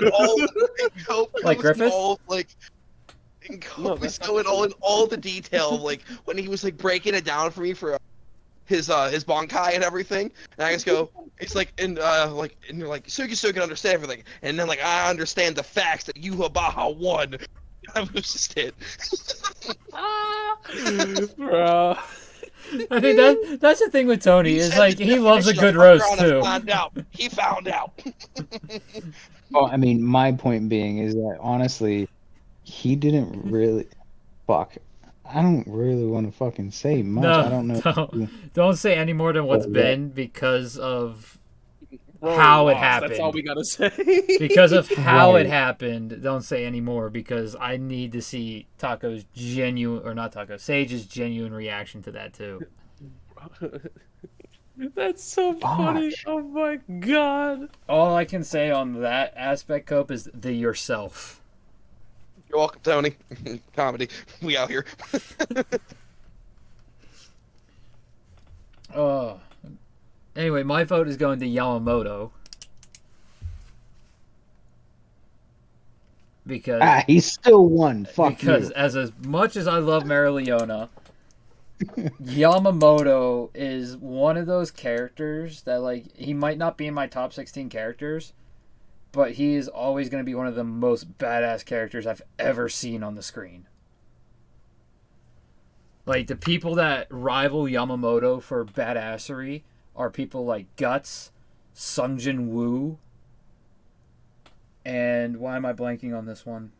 Cope Like was Griffith? all, like, And No, Kobe's that's not going true. in all the detail of like when he was like breaking it down for me for his Bonkai and everything. And I just go, it's like and you're like Suki still can understand everything. And then like I understand the facts that Yuha Baha won. That was just it. Bro. I think that's the thing with Tony is said like the he loves a definition good of fuck roast around and too. Find out. He found out. Oh, I mean, my point being is that honestly, he didn't really. Fuck. I don't really want to fucking say much. I don't know. Don't say any more than what's But been because of Bro how it lost. happened. That's all we gotta say. Because of how it Right. happened, don't say any more because I need to see Taco's genuine, or not Taco, Sage's genuine reaction to that too. That's so funny. Oh my god. All I can say on that aspect, Cope, is the yourself. You're welcome, Tony. Comedy. We out here. Anyway, my vote is going to Yamamoto. Because He still won. Fuck because you. as much as I love Marileona, Yamamoto is one of those characters that like he might not be in my top 16 characters, but he is always going to be one of the most badass characters I've ever seen on the screen. Like the people that rival Yamamoto for badassery are people like Guts, Sungjin Woo, and why am I blanking on this one?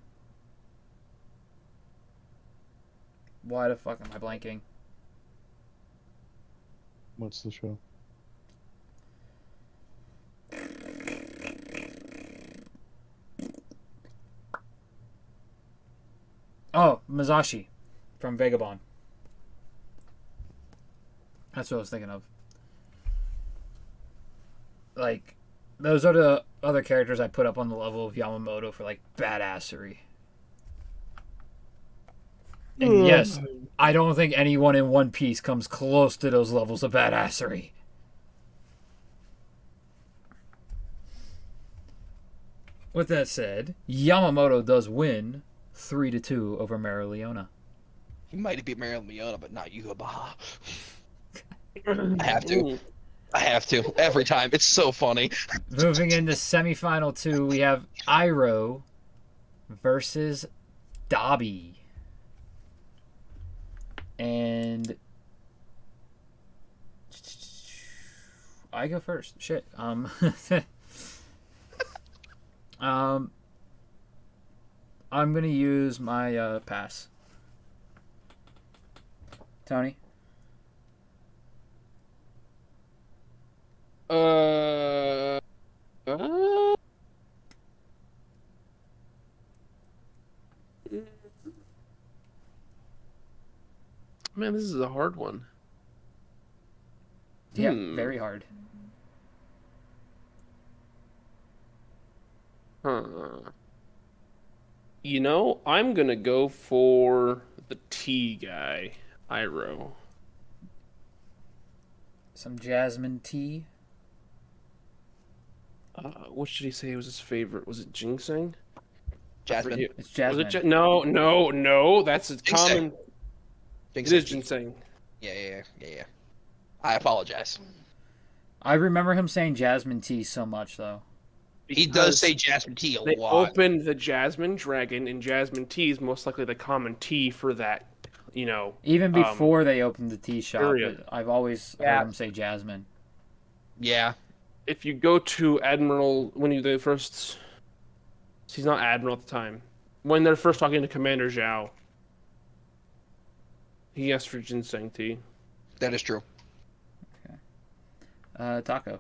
Why the fuck am I blanking? What's the show? Oh, Masashi from Vagabond. That's what I was thinking of. Like, those are the other characters I put up on the level of Yamamoto for, like, badassery. And yes, I don't think anyone in One Piece comes close to those levels of badassery. With that said, Yamamoto does win 3-2 over Marileona. He might have beat Marilyn Leona, but not Yuha Baha. I have to. I have to. Every time. It's so funny. Moving into semifinal 2, we have Iroh versus Dobby. And I go first. Shit. I'm gonna use my pass. Tony? Man, this is a hard one. Yeah, very hard. Huh. You know, I'm gonna go for the T guy, Iroh. Some jasmine tea. What should he say was his favorite? Was it ginseng? Jasmine. It's jasmine. Was it no. That's a common. It is ginseng. Yeah. I apologize. I remember him saying jasmine tea so much, though. He does say jasmine tea a They lot. opened the jasmine dragon, and jasmine tea is most likely the common tea for that, you know. Even before they opened the tea shop, period. I've always heard him say jasmine. Yeah. If you go to Admiral, when you the first, he's not Admiral at the time. When they're first talking to Commander Zhao, he asked for ginseng tea. That is true. Taco.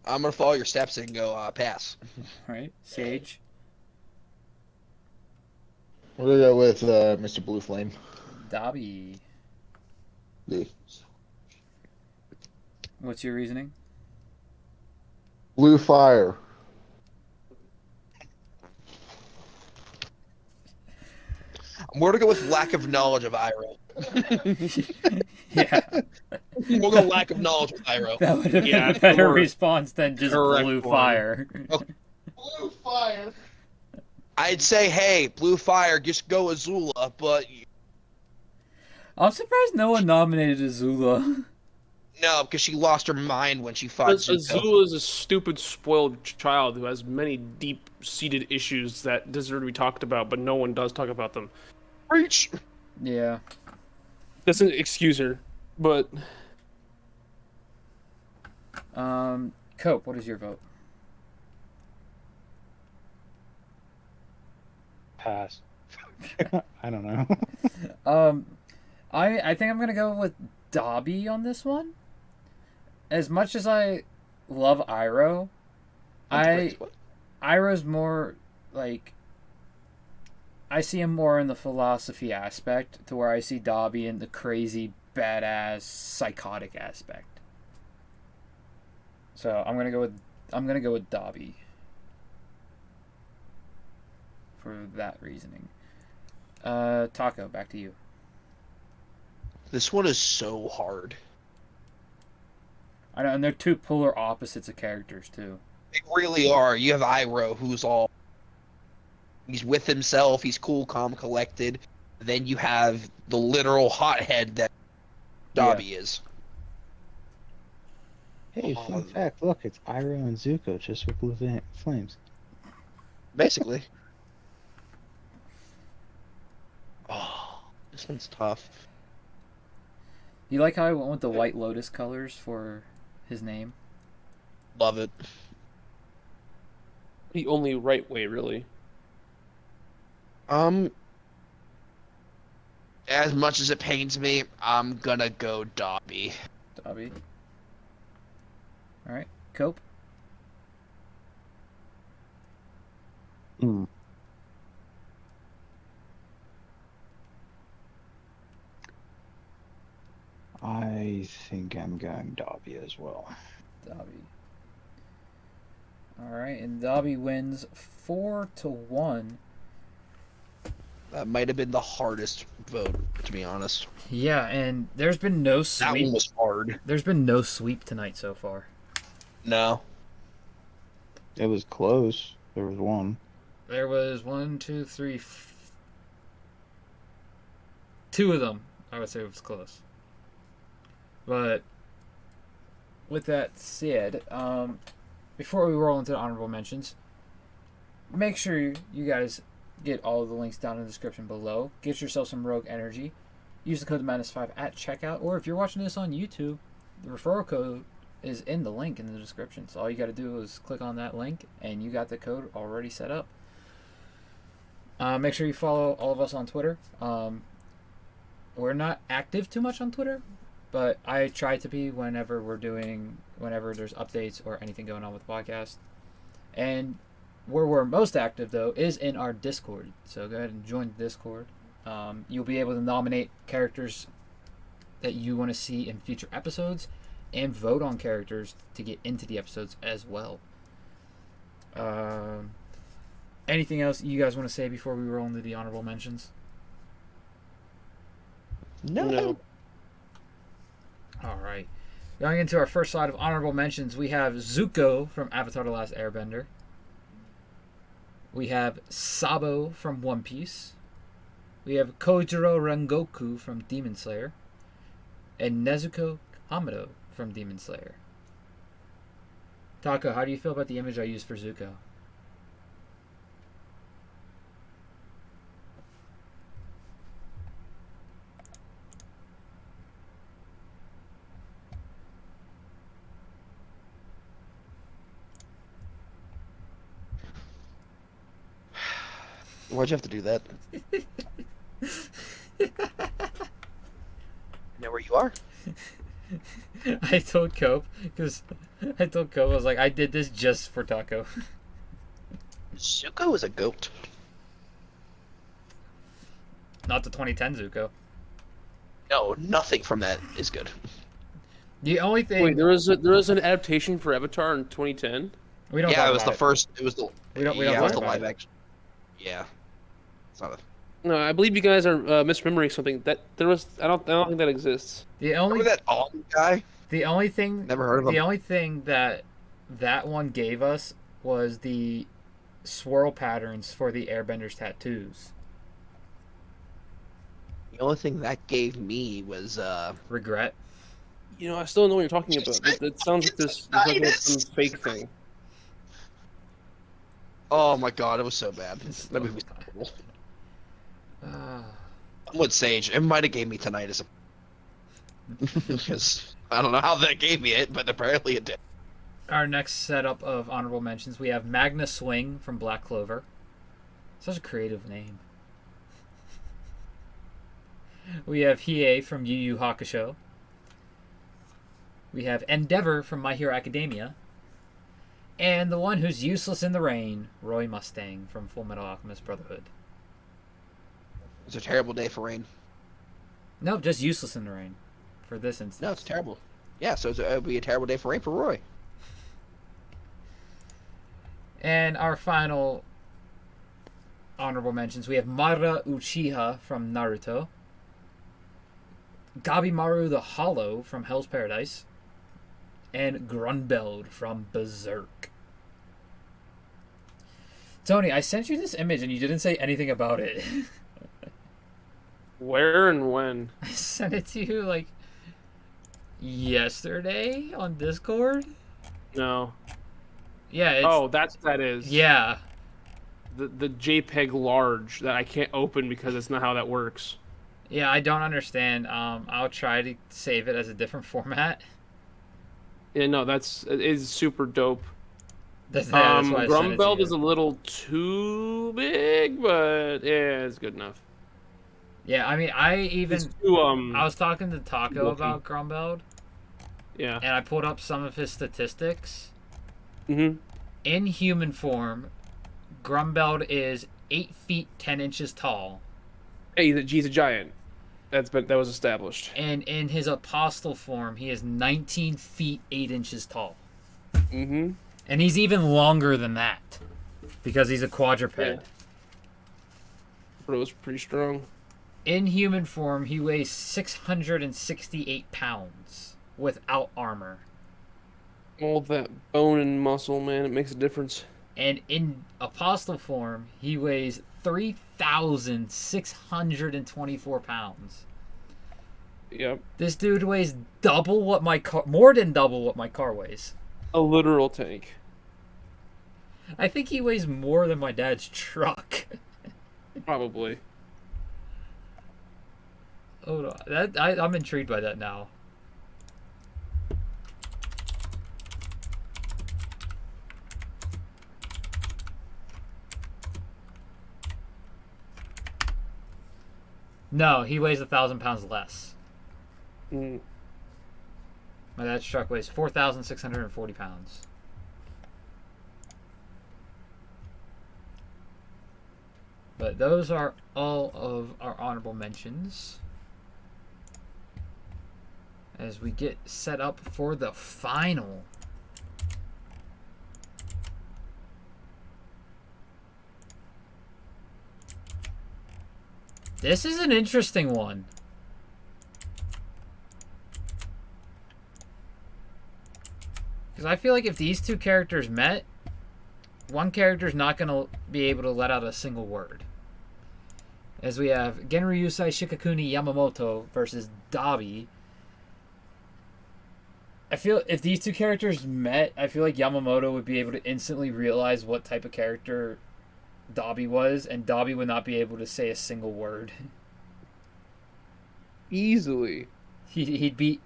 I'm going to follow your steps and go pass. All right. Sage. We're gonna go with Mr. Blue Flame. Dobby. The What's your reasoning? Blue Fire. I'm going to go with lack of knowledge of Iroh. Yeah. We'll go lack of knowledge of Iroh. That would have been a better response than just Correct blue one. fire. Blue Fire. I'd say, hey, Blue Fire, just go Azula, but I'm surprised no one nominated Azula. no, because she lost her mind when she fought Zuko. Azula is a stupid, spoiled child who has many deep-seated issues that deserve to be talked about, but no one does talk about them. Preach. Yeah. Doesn't excuse her, but Cope, what is your vote? Pass. I don't know. I think I'm gonna go with Dobby on this one. As much as I love Iroh, Iroh's more like I see him more in the philosophy aspect, to where I see Dobby in the crazy, badass, psychotic aspect. So I'm gonna go with Dobby for that reasoning. Taco, back to you. This one is so hard. I know, and they're two polar opposites of characters too. They really are. You have Iroh, he's with himself, he's cool, calm, collected. Then you have the literal hothead that Dobby is. Hey, fun fact, look, it's Iroh and Zuko, just with blue flames. Basically. Oh, this one's tough. You like how I went with the White Lotus colors for his name? Love it. the only right way, really. As much as it pains me, I'm gonna go Dobby. Dobby. Alright, Cope. I think I'm going Dobby as well. Dobby. Alright, and Dobby wins 4-1. That might have been the hardest vote, to be honest. Yeah, and there's been no sweep. That one was hard. There's been no sweep tonight so far. No. It was close. There was one. There was 1, 2, 3, 2 of them. I would say it was close. But with that said, before we roll into the honorable mentions, make sure you guys get all of the links down in the description below. Get yourself some Rogue Energy. Use the code -5 at checkout. Or if you're watching this on YouTube, the referral code is in the link in the description. So all you got to do is click on that link, and you got the code already set up. Make sure you follow all of us on Twitter. We're not active too much on Twitter, but I try to be whenever there's updates or anything going on with the podcast. And where we're most active, though, is in our Discord. So go ahead and join the Discord. You'll be able to nominate characters that you want to see in future episodes and vote on characters to get into the episodes as well. Anything else you guys want to say before we roll into the honorable mentions? No. All right. Going into our first slide of honorable mentions, we have Zuko from Avatar: The Last Airbender. We have Sabo from One Piece. We have Kojiro Rengoku from Demon Slayer. And Nezuko Hamado from Demon Slayer. Taco, how do you feel about the image I used for Zuko? Why'd you have to do that? Know where you are? I told Cope, I was like, I did this just for Taco. Zuko is a goat. Not the 2010 Zuko. No, nothing from that is good. The only thing... Wait, there was an adaptation for Avatar in 2010? We don't Yeah, talk it was about the first. It was the. We don't yeah, it talk was the about live it. action. Yeah. It's not a. No, I believe you guys are misremembering something. That there was. I don't think that exists. The only Remember that Alden guy? The only thing Never heard of him. The only thing that one gave us was the swirl patterns for the Airbenders tattoos. The only thing that gave me was Regret. You know, I still don't know what you're talking about. It sounds like this. You're talking about some fake thing. oh my god, it was so bad. That movie was terrible. I'm with Sage. It might have gave me tinnitus. Because I don't know how that gave me it, but apparently it did. Our next setup of honorable mentions, we have Magna Swing from Black Clover. Such a creative name. We have Hiei from Yu Yu Hakusho. We have Endeavor from My Hero Academia. And the one who's useless in the rain, Roy Mustang from Full Metal Alchemist Brotherhood. It's a terrible day for rain. No, just useless in the rain for this instance. No, it's terrible. Yeah, so it'll be a terrible day for rain for Roy. And our final honorable mentions, we have Mara Uchiha from Naruto. Gabimaru the Hollow from Hell's Paradise. And Grunbeld from Berserk. Tony, I sent you this image and you didn't say anything about it. Where and when? I sent it to you like yesterday on Discord. No. Yeah. It's, Oh, that's what that is. yeah. The JPEG large that I can't open because it's not how that works. Yeah, I don't understand. I'll try to save it as a different format. Yeah, no, it is super dope. That's why I sent it to Grumbeld you. is a little too big, but yeah, it's good enough. Yeah, I mean, It's too, I was talking to Taco lucky. about Grumbeld, yeah. and I pulled up some of his statistics. Mm-hmm. In human form, Grumbeld is 8 feet 10 inches tall, Hey, he's a giant. That was established. and in his apostle form, he is 19 feet 8 inches tall. Mm-hmm. And he's even longer than that, because he's a quadruped. Yeah. Bro's pretty strong. In human form, he weighs 668 pounds without armor. All that bone and muscle, man, it makes a difference. And in apostle form, he weighs 3,624 pounds. Yep. This dude weighs double what my car, more than double what my car weighs. A literal tank. I think he weighs more than my dad's truck. Probably. Hold on, I'm intrigued by that now. No, he weighs 1,000 pounds less. Mm. My dad's truck weighs 4,640 pounds. But those are all of our honorable mentions. As we get set up for the final. This is an interesting one. Because I feel like if these two characters met, one character's not going to be able to let out a single word. As we have Genryusai Shikakuni Yamamoto versus Dabi. I feel if these two characters met, I feel like Yamamoto would be able to instantly realize what type of character Dabi was, and Dabi would not be able to say a single word. Easily. He'd be...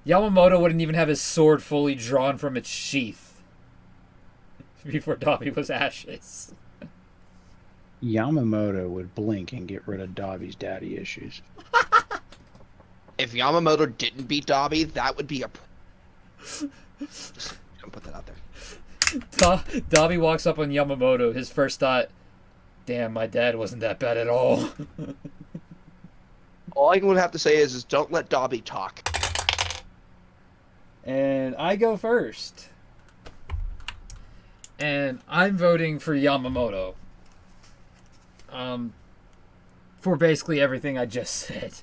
Yamamoto wouldn't even have his sword fully drawn from its sheath before Dabi was ashes. Yamamoto would blink and get rid of Dabi's daddy issues. If Yamamoto didn't beat Dabi, that would be a. Just gonna put that out there. Dabi walks up on Yamamoto. His first thought, damn, my dad wasn't that bad at all. All I would have to say is don't let Dabi talk. And I go first. And I'm voting for Yamamoto. For basically everything I just said.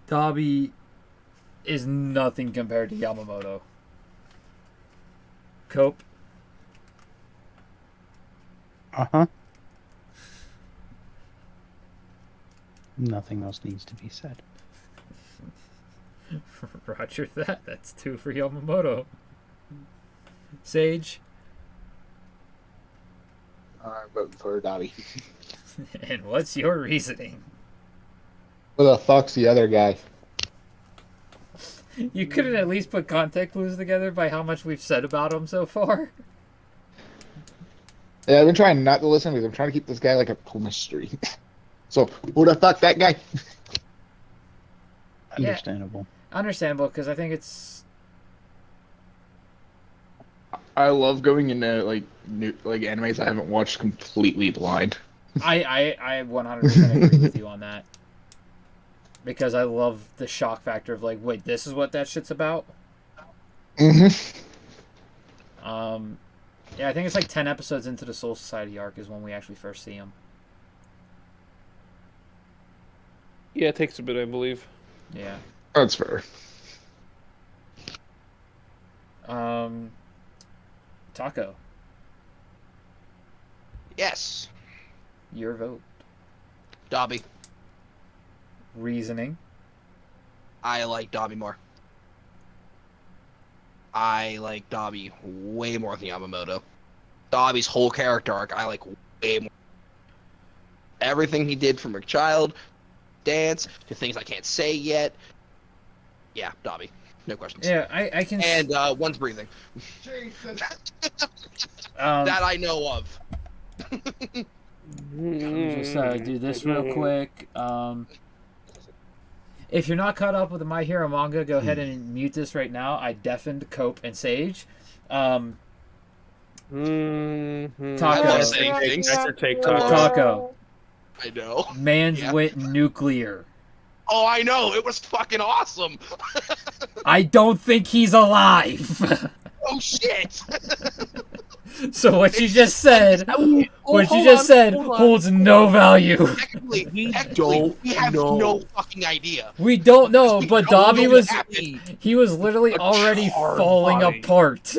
Dabi is nothing compared to Yamamoto. Cope? Uh-huh. Nothing else needs to be said. Roger that. That's 2 for Yamamoto. Sage? I'm voting for Dobby. And what's your reasoning? Who the fuck's the other guy? You couldn't at least put contact clues together by how much we've said about him so far? Yeah, I've been trying not to listen because I'm trying to keep this guy like a mystery. So, who the fuck that guy? Understandable. Understandable, because I think it's... I love going into like new animes I haven't watched completely blind. I 100% agree with you on that. Because I love the shock factor of like, wait, this is what that shit's about? Mm-hmm. Yeah, I think it's like 10 episodes into the Soul Society arc is when we actually first see him. Yeah, it takes a bit, I believe. Yeah. That's fair. Taco, Yes. your vote. Dobby. Reasoning. I like Dobby more. I like Dobby way more than Yamamoto. Dobby's whole character arc, I like way more. Everything he did from a child, dance, to things I can't say yet. Yeah, Dobby. No questions. Yeah, I can... And one's breathing. That I know of. Just do this real quick. If you're not caught up with the My Hero manga, go ahead and mute this right now. I deafened Cope and Sage. Taco. I wanna say things. Taco. I know. Man's Yeah. went nuclear. Oh, I know. It was fucking awesome. I don't think he's alive. Oh shit. So what you just said, holds no value. Technically, we have no fucking idea. We don't know, but Dobby know was... what happened. He was literally already charred falling body. apart.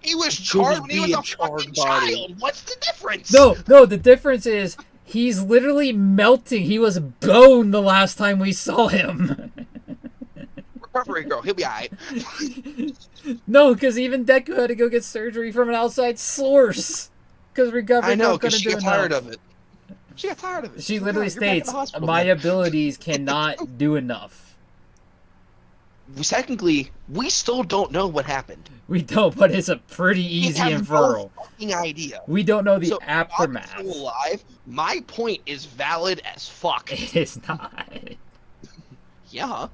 He was charred when he was be a a charred fucking body. child. What's the difference? No, the difference is he's literally melting. He was bone the last time we saw him. Recovery girl, he'll be alright. No, because even Deku had to go get surgery from an outside source. Because recovery I know, girl because couldn't she do got tired enough. of it. She got tired of it. She She's literally like, "You're back in the states, hospital my now." abilities cannot do enough. Technically, we still don't know what happened. We don't, but it's a pretty We easy have inferral. no fucking idea. We don't know the So, aftermath. Dobby's still alive. My point is valid as fuck. It is not. Yeah.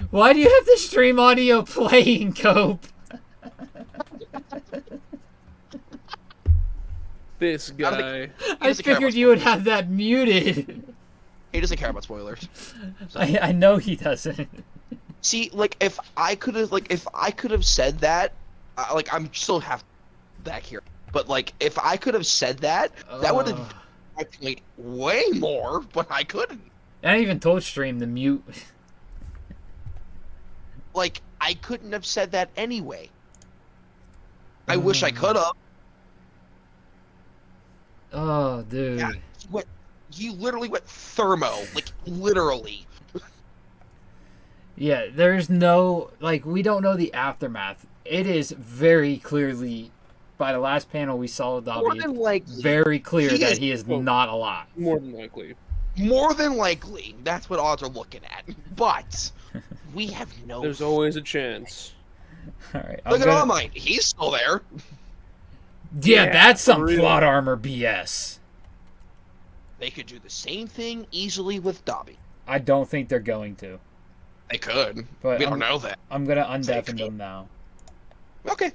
Why do you have the stream audio playing, Cope? This guy. I doesn't care figured about you would spoilers. have that muted. He doesn't care about spoilers. I know he doesn't. See, like if I could have said that, like I'm still half back here, but like if I could have said that, that would have I played way more, but I couldn't. I even told stream to mute. Like I couldn't have said that anyway. I wish I could have. Oh, dude. Yeah, he literally went thermo, like literally. Yeah, there's no, like, we don't know the aftermath. It is very clearly, by the last panel we saw with More Dobby, than likely, very clear he that is- he is not alive. More than likely. more than likely, that's what odds are looking at. But we have no. There's always a chance. Alright, Look at All Might. He's still there. Yeah, Yeah, that's some for real. plot armor BS. They could do the same thing easily with Dobby. I don't think they're going to. They could. But We don't know that. I'm gonna undeafen them now. Okay.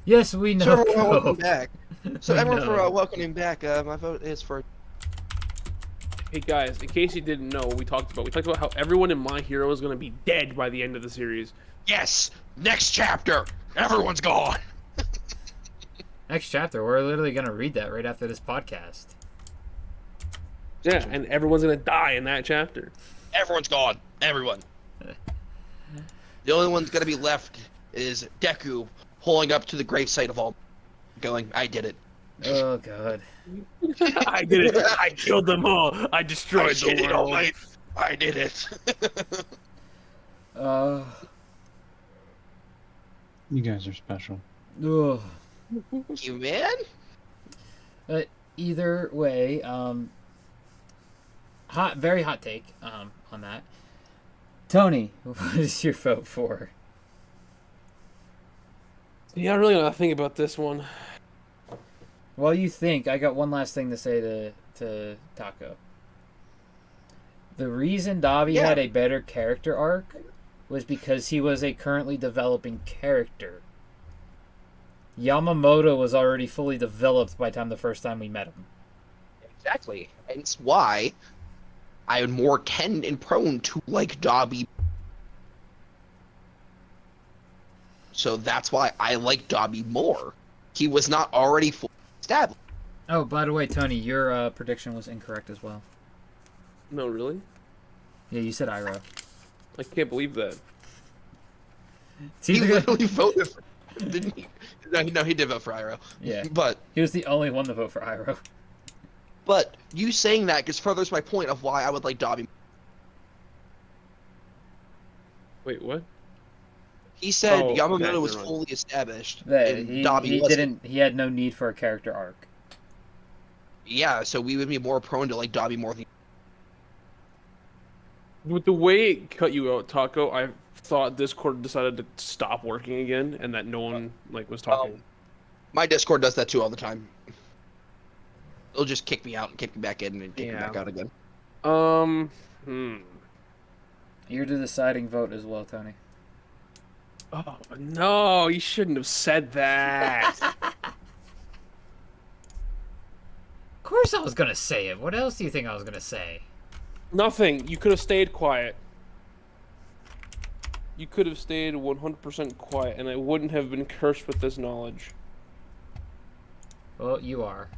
Yes, we know. So everyone, welcome Cope. back. So I everyone for know. welcoming back. My vote is for. Hey guys, in case you didn't know, we talked about how everyone in My Hero is gonna be dead by the end of the series. Yes. Next chapter. Everyone's gone. Next chapter, we're literally gonna read that right after this podcast. Yeah, and everyone's gonna die in that chapter. Everyone's gone. Everyone. The only one's gonna be left is Deku holding up to the gravesite of all, going, "I did it. Oh god. I did it. I killed them all. I destroyed the did it, All world. Might. I did it." Uh. You guys are special. Ugh. You man? Either way, very hot take on that. Tony, what is your vote for? Yeah, I really gotta think about this one. While you think, I got one last thing to say to Taco. The reason Dabi had a better character arc was because he was a currently developing character. Yamamoto was already fully developed by the first time we met him. Exactly. And it's why I am more tend and prone to like Dabi. So that's why I like Dabi more. He was not already fully established. Oh, by the way, Tony, your prediction was incorrect as well. No, really? Yeah, you said Iroh. I can't believe that. He literally voted for, didn't he? No, he did vote for Iroh. Yeah. But He was the only one to vote for Iroh. But you saying that just furthers my point of why I would like Dabi. Wait, what? He said Oh, Yamamoto okay, was never mind. fully established, That and he Dabi wasn't. didn't. He had no need for a character arc. Yeah, so we would be more prone to like Dabi more than. With the way it cut you out, Taco, I thought Discord decided to stop working again, and that no one was talking. My Discord does that too all the time. It'll just kick me out and kick me back in and kick me back out again. You're the deciding vote as well, Tony. Oh no, you shouldn't have said that. Of course I was gonna say it. What else do you think I was gonna say? Nothing. You could have stayed quiet. You could have stayed 100% quiet, and I wouldn't have been cursed with this knowledge. Well, you are.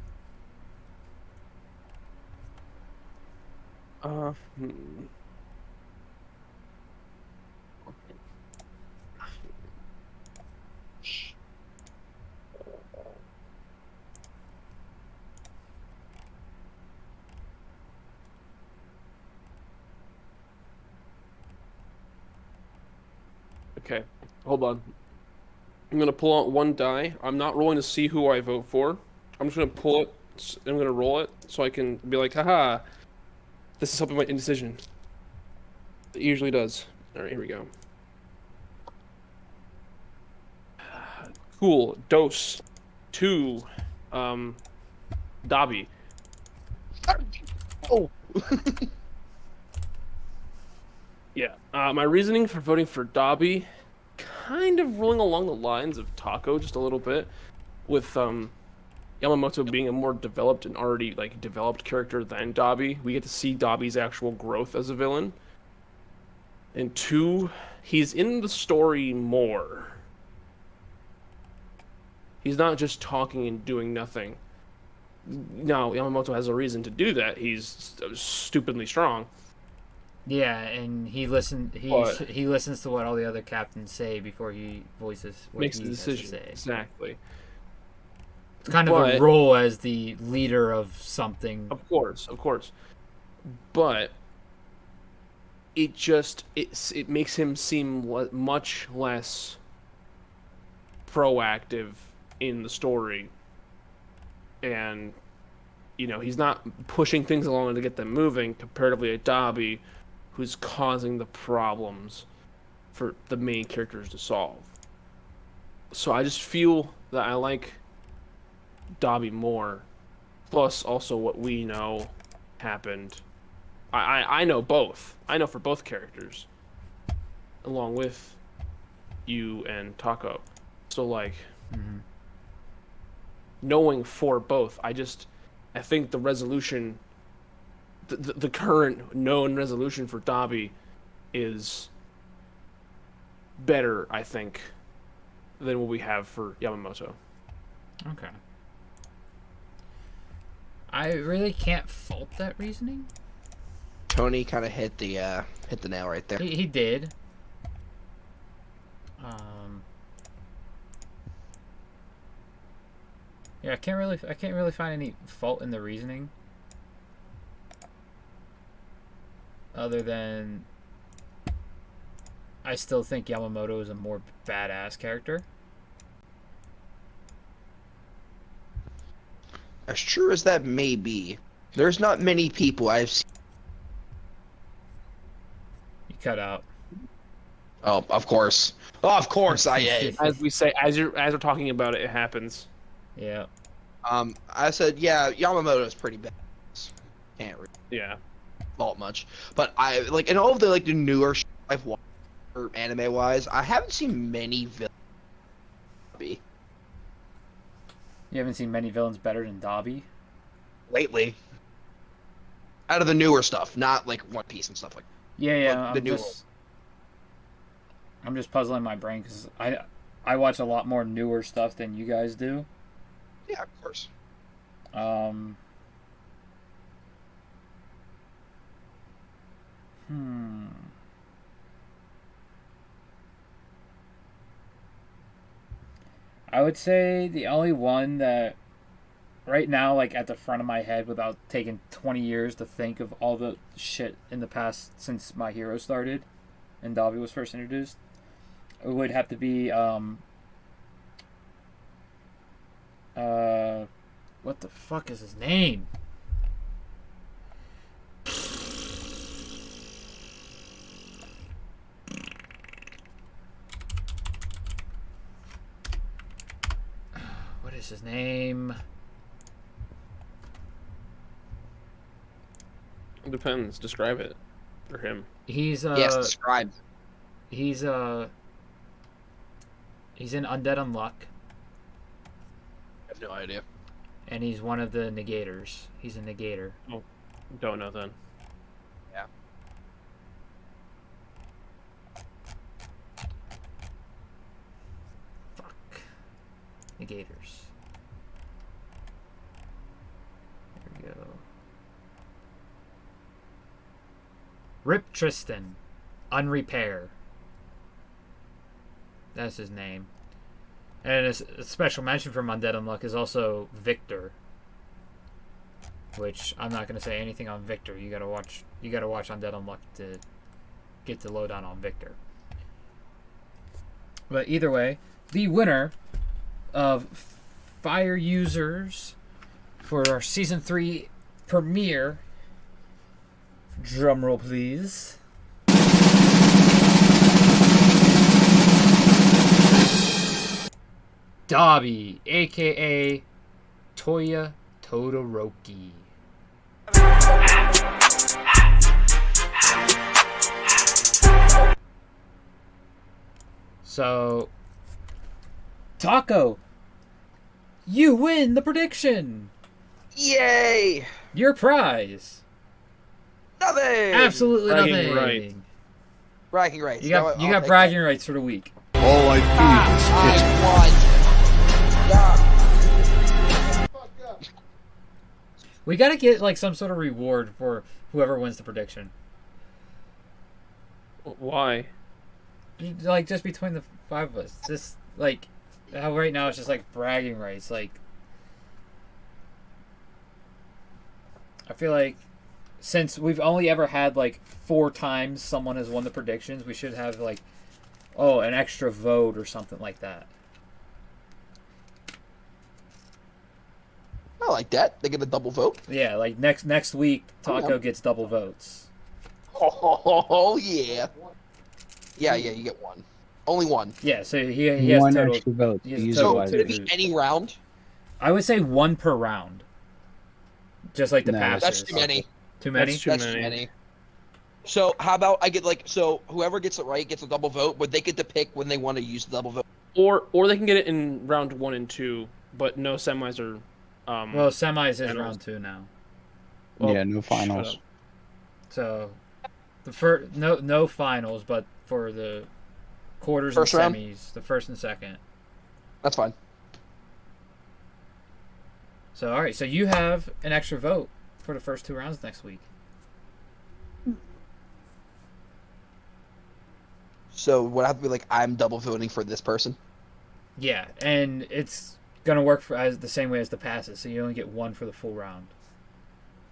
Okay, hold on. I'm gonna pull out one die. I'm not rolling to see who I vote for. I'm just gonna pull it. I'm gonna roll it so I can be like, haha, this is helping my indecision. It usually does. All right, here we go. Cool. Dose. 2. Dabi. Oh. Yeah. My reasoning for voting for Dabi, kind of rolling along the lines of Taco just a little bit, with Yamamoto being a more developed and already developed character than Dabi. We get to see Dabi's actual growth as a villain. And 2, he's in the story more. He's not just talking and doing nothing. Now, Yamamoto has a reason to do that. He's stupidly strong. Yeah, and he listens to what all the other captains say before he voices what Makes he the has to decision. say. Exactly. It's kind of a role as the leader of something. Of course. But it makes him seem much less proactive in the story, and he's not pushing things along to get them moving comparatively to Dabi, who's causing the problems for the main characters to solve. So I just feel that I like Dabi more, plus also what we know happened. I know both. I know for both characters, along with you and Taco. So knowing for both, I think the resolution, the current known resolution for Dabi is better, I think, than what we have for Yamamoto. Okay. I really can't fault that reasoning. Tony kind of hit the nail right there. He did. Um, yeah, I can't really find any fault in the reasoning, other than I still think Yamamoto is a more badass character. As true as that may be, there's not many people I've seen. You cut out. Oh, of course. Oh, of course, IA. As we say, as we're talking about it, it happens. Yeah. I said, yeah, Yamamoto's pretty bad. Can't really Yeah. fault much, but I like in all of the newer I've watched, anime wise, I haven't seen many villains. You haven't seen many villains better than Dobby? Lately. Out of the newer stuff, not like One Piece and stuff like Yeah, the new I'm just puzzling my brain because I watch a lot more newer stuff than you guys do. Yeah, of course. I would say the only one that right now, like at the front of my head, without taking 20 years to think of all the shit in the past since My Hero started and Dobby was first introduced, it would have to be what the fuck is his name? What is his name? It depends. Describe it for him. He's yes, described. He's in Undead Unluck, I have no idea. and he's one of the negators. He's a negator. Oh, don't know then. Yeah. Fuck. Negators. There we go. Rip Tristan. Unrepair. That's his name. And a special mention from Undead Unluck is also Victor. Which I'm not gonna say anything on Victor. You gotta watch Undead Unluck to get the lowdown on Victor. But either way, the winner of Fire Users for our Season 3 premiere, drumroll please, Dobby, aka Toya Todoroki. So, Taco, you win the prediction. Yay! Your prize. Nothing. Absolutely Bragging nothing. right. Bragging rights. You got I'll take bragging rights for the week. All I that. I won. We gotta get like some sort of reward for whoever wins the prediction. Why? Like just between the five of us. Just like how right now it's just like bragging rights. Like I feel like since we've only ever had like 4 times someone has won the predictions, we should have like an extra vote or something like that. I like that. They get a double vote. Yeah, like next week Taco gets double votes. Oh yeah. Yeah, you get one. Only one. Yeah, so he has one total. extra vote. he has Use total it So wisely. could it be any round? I would say 1 per round. Just like the No, passers. That's too many. Too many? That's too That's many. too many. So how about I get so whoever gets it right gets a double vote, but they get to pick when they want to use the double vote. Or they can get it in round 1 and 2, but no semis or. Well, semis is finals. round 2 now. Well, Yeah, no shut finals. up. So the first no finals, but for the quarters First and round? semis, the first and second. That's fine. So all right, so you have an extra vote for the first 2 rounds next week. So would I have to be like, I'm double voting for this person? Yeah, and it's gonna work for as the same way as the passes, so you only get one for the full round.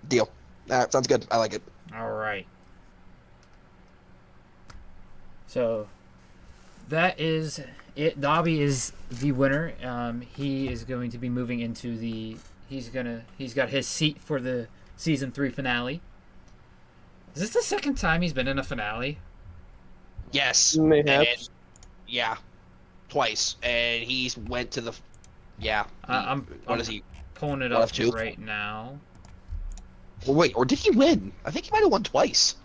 Deal. Sounds good. I like it. All right. So that is it. Dobby is the winner. He is going to be moving into the. He's got his seat for the season 3 finale. Is this the second time he's been in a finale? Yes. Mayhaps. Yeah. Twice. And he's went to the. Yeah. I'm Is he? pulling it One up of two? right now. Or wait, or did he win? I think he might have won twice.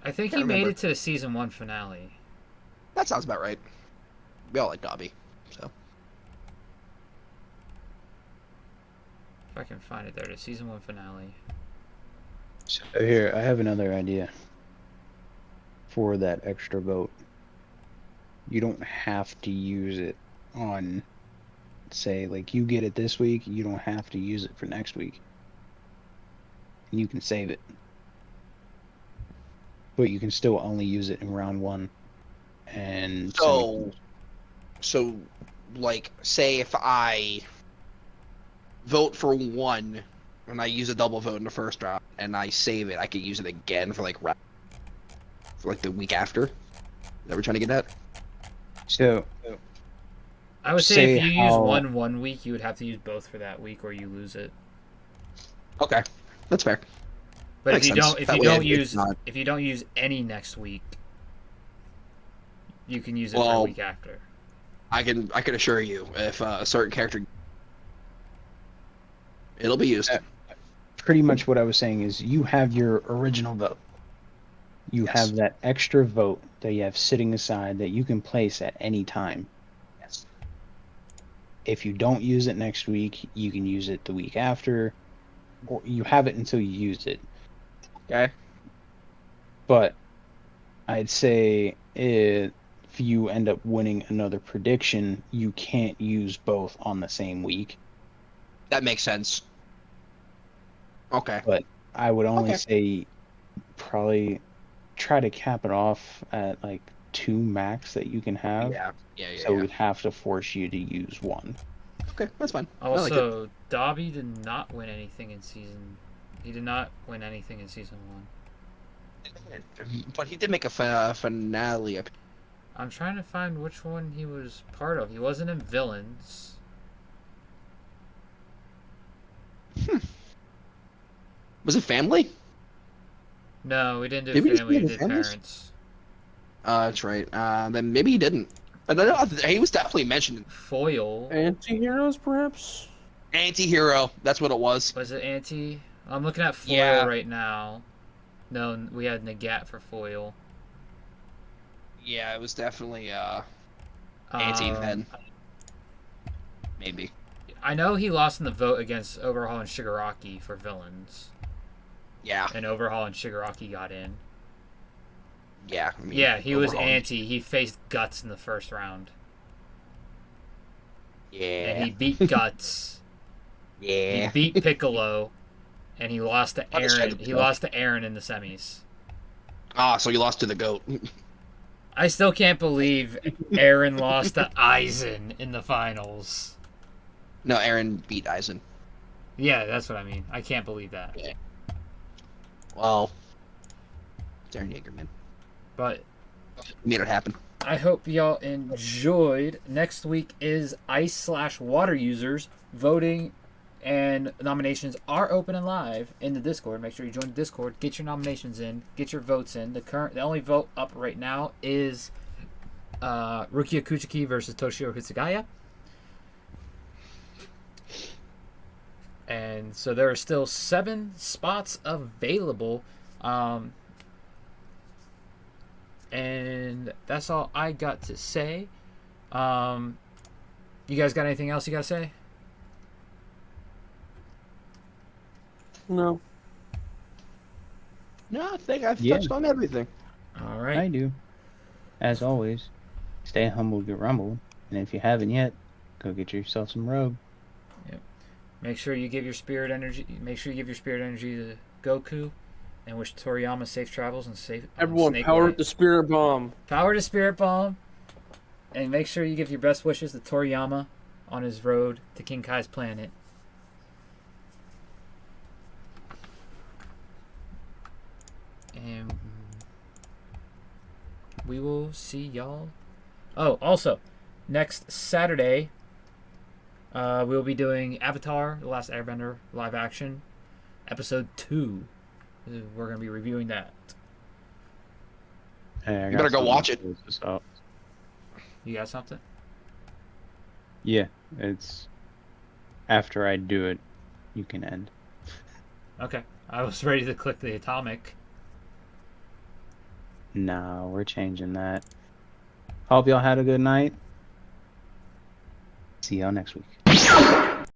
I think Can't he made remember. it to the season 1 finale. That sounds about right. We all like Dobby. So. If I can find it there, the season 1 finale. So here, I have another idea for that extra vote. You don't have to use it on, say, like you get it this week, you don't have to use it for next week. You can save it. But you can still only use it in round 1. And So, like, say if I vote for 1 and I use a double vote in the first round and I save it, I could use it again for like the week after. Is that what we're trying to get at? so I would say Say if you use how- one week, you would have to use both for that week, or you lose it. Okay, that's fair. But Makes if you sense. don't, if That you way don't it's use, not- if you don't use any next week, you can use it for Well, a week after. I can assure you, if a certain character, it'll be used. pretty much what I was saying is you have your original vote. You Yes. have that extra vote that you have sitting aside that you can place at any time. Yes. If you don't use it next week, you can use it the week after, or you have it until you use it. Okay. But I'd say if you end up winning another prediction, you can't use both on the same week. That makes sense. Okay. But I would only Okay. say probably try to cap it off at like 2 max that you can have. Yeah. So we'd have to force you to use 1. Okay, that's fine. I like it. Also, Dobby did not win anything in season. He did not win anything in season 1. But he did make a finale. I'm trying to find which one he was part of. He wasn't in Villains. Was it family? No, we didn't do Did we just family. We do did Families? parents. That's right. Then maybe he didn't. But no, he was definitely mentioned. Foil. Anti-heroes, perhaps? Anti-hero. That's what it was. Was it Anti? I'm looking at Foil Yeah. right now. No, we had Nagat for Foil. Yeah, it was definitely Anti then. Maybe. I know he lost in the vote against Overhaul and Shigaraki for Villains. Yeah. And Overhaul and Shigaraki got in. Yeah. I mean, Yeah, he was overall. Anti. He faced Guts in the first round. Yeah. And he beat Guts. He Yeah. beat Piccolo. And he lost to Aaron. Understandable. He lost to Aaron in the semis. Ah, so you lost to the GOAT. I still can't believe Aaron lost to Aizen in the finals. No, Aaron beat Eisen. Yeah, that's what I mean. I can't believe that. Yeah. Well, it's Aaron Yeager, man. But We made it happen. I hope y'all enjoyed. Next week is ice/water users voting, and nominations are open and live in the Discord. Make sure you join the Discord. Get your nominations in. Get your votes in. The only vote up right now is Rukia Kuchiki versus Toshio Hitsugaya. And so there are still 7 spots available. And that's all I got to say. You guys got anything else you got to say? No. No, I think I've Yeah. touched on everything. All I right. do. As always, stay humble, get rumbled. And if you haven't yet, go get yourself some robe. Make sure you give your spirit energy. Make sure you give your spirit energy to Goku, and wish Toriyama safe travels and safe. Everyone, Snake power Way. up the spirit bomb. Power to Spirit Bomb, and make sure you give your best wishes to Toriyama on his road to King Kai's planet. And we will see y'all. Oh, also, next Saturday, we'll be doing Avatar: The Last Airbender live action, episode 2. We're gonna be reviewing that. Hey, You better go watch it. You got something? Yeah, it's after I do it, you can end. Okay, I was ready to click the atomic. No, we're changing that. Hope y'all had a good night. See y'all next week.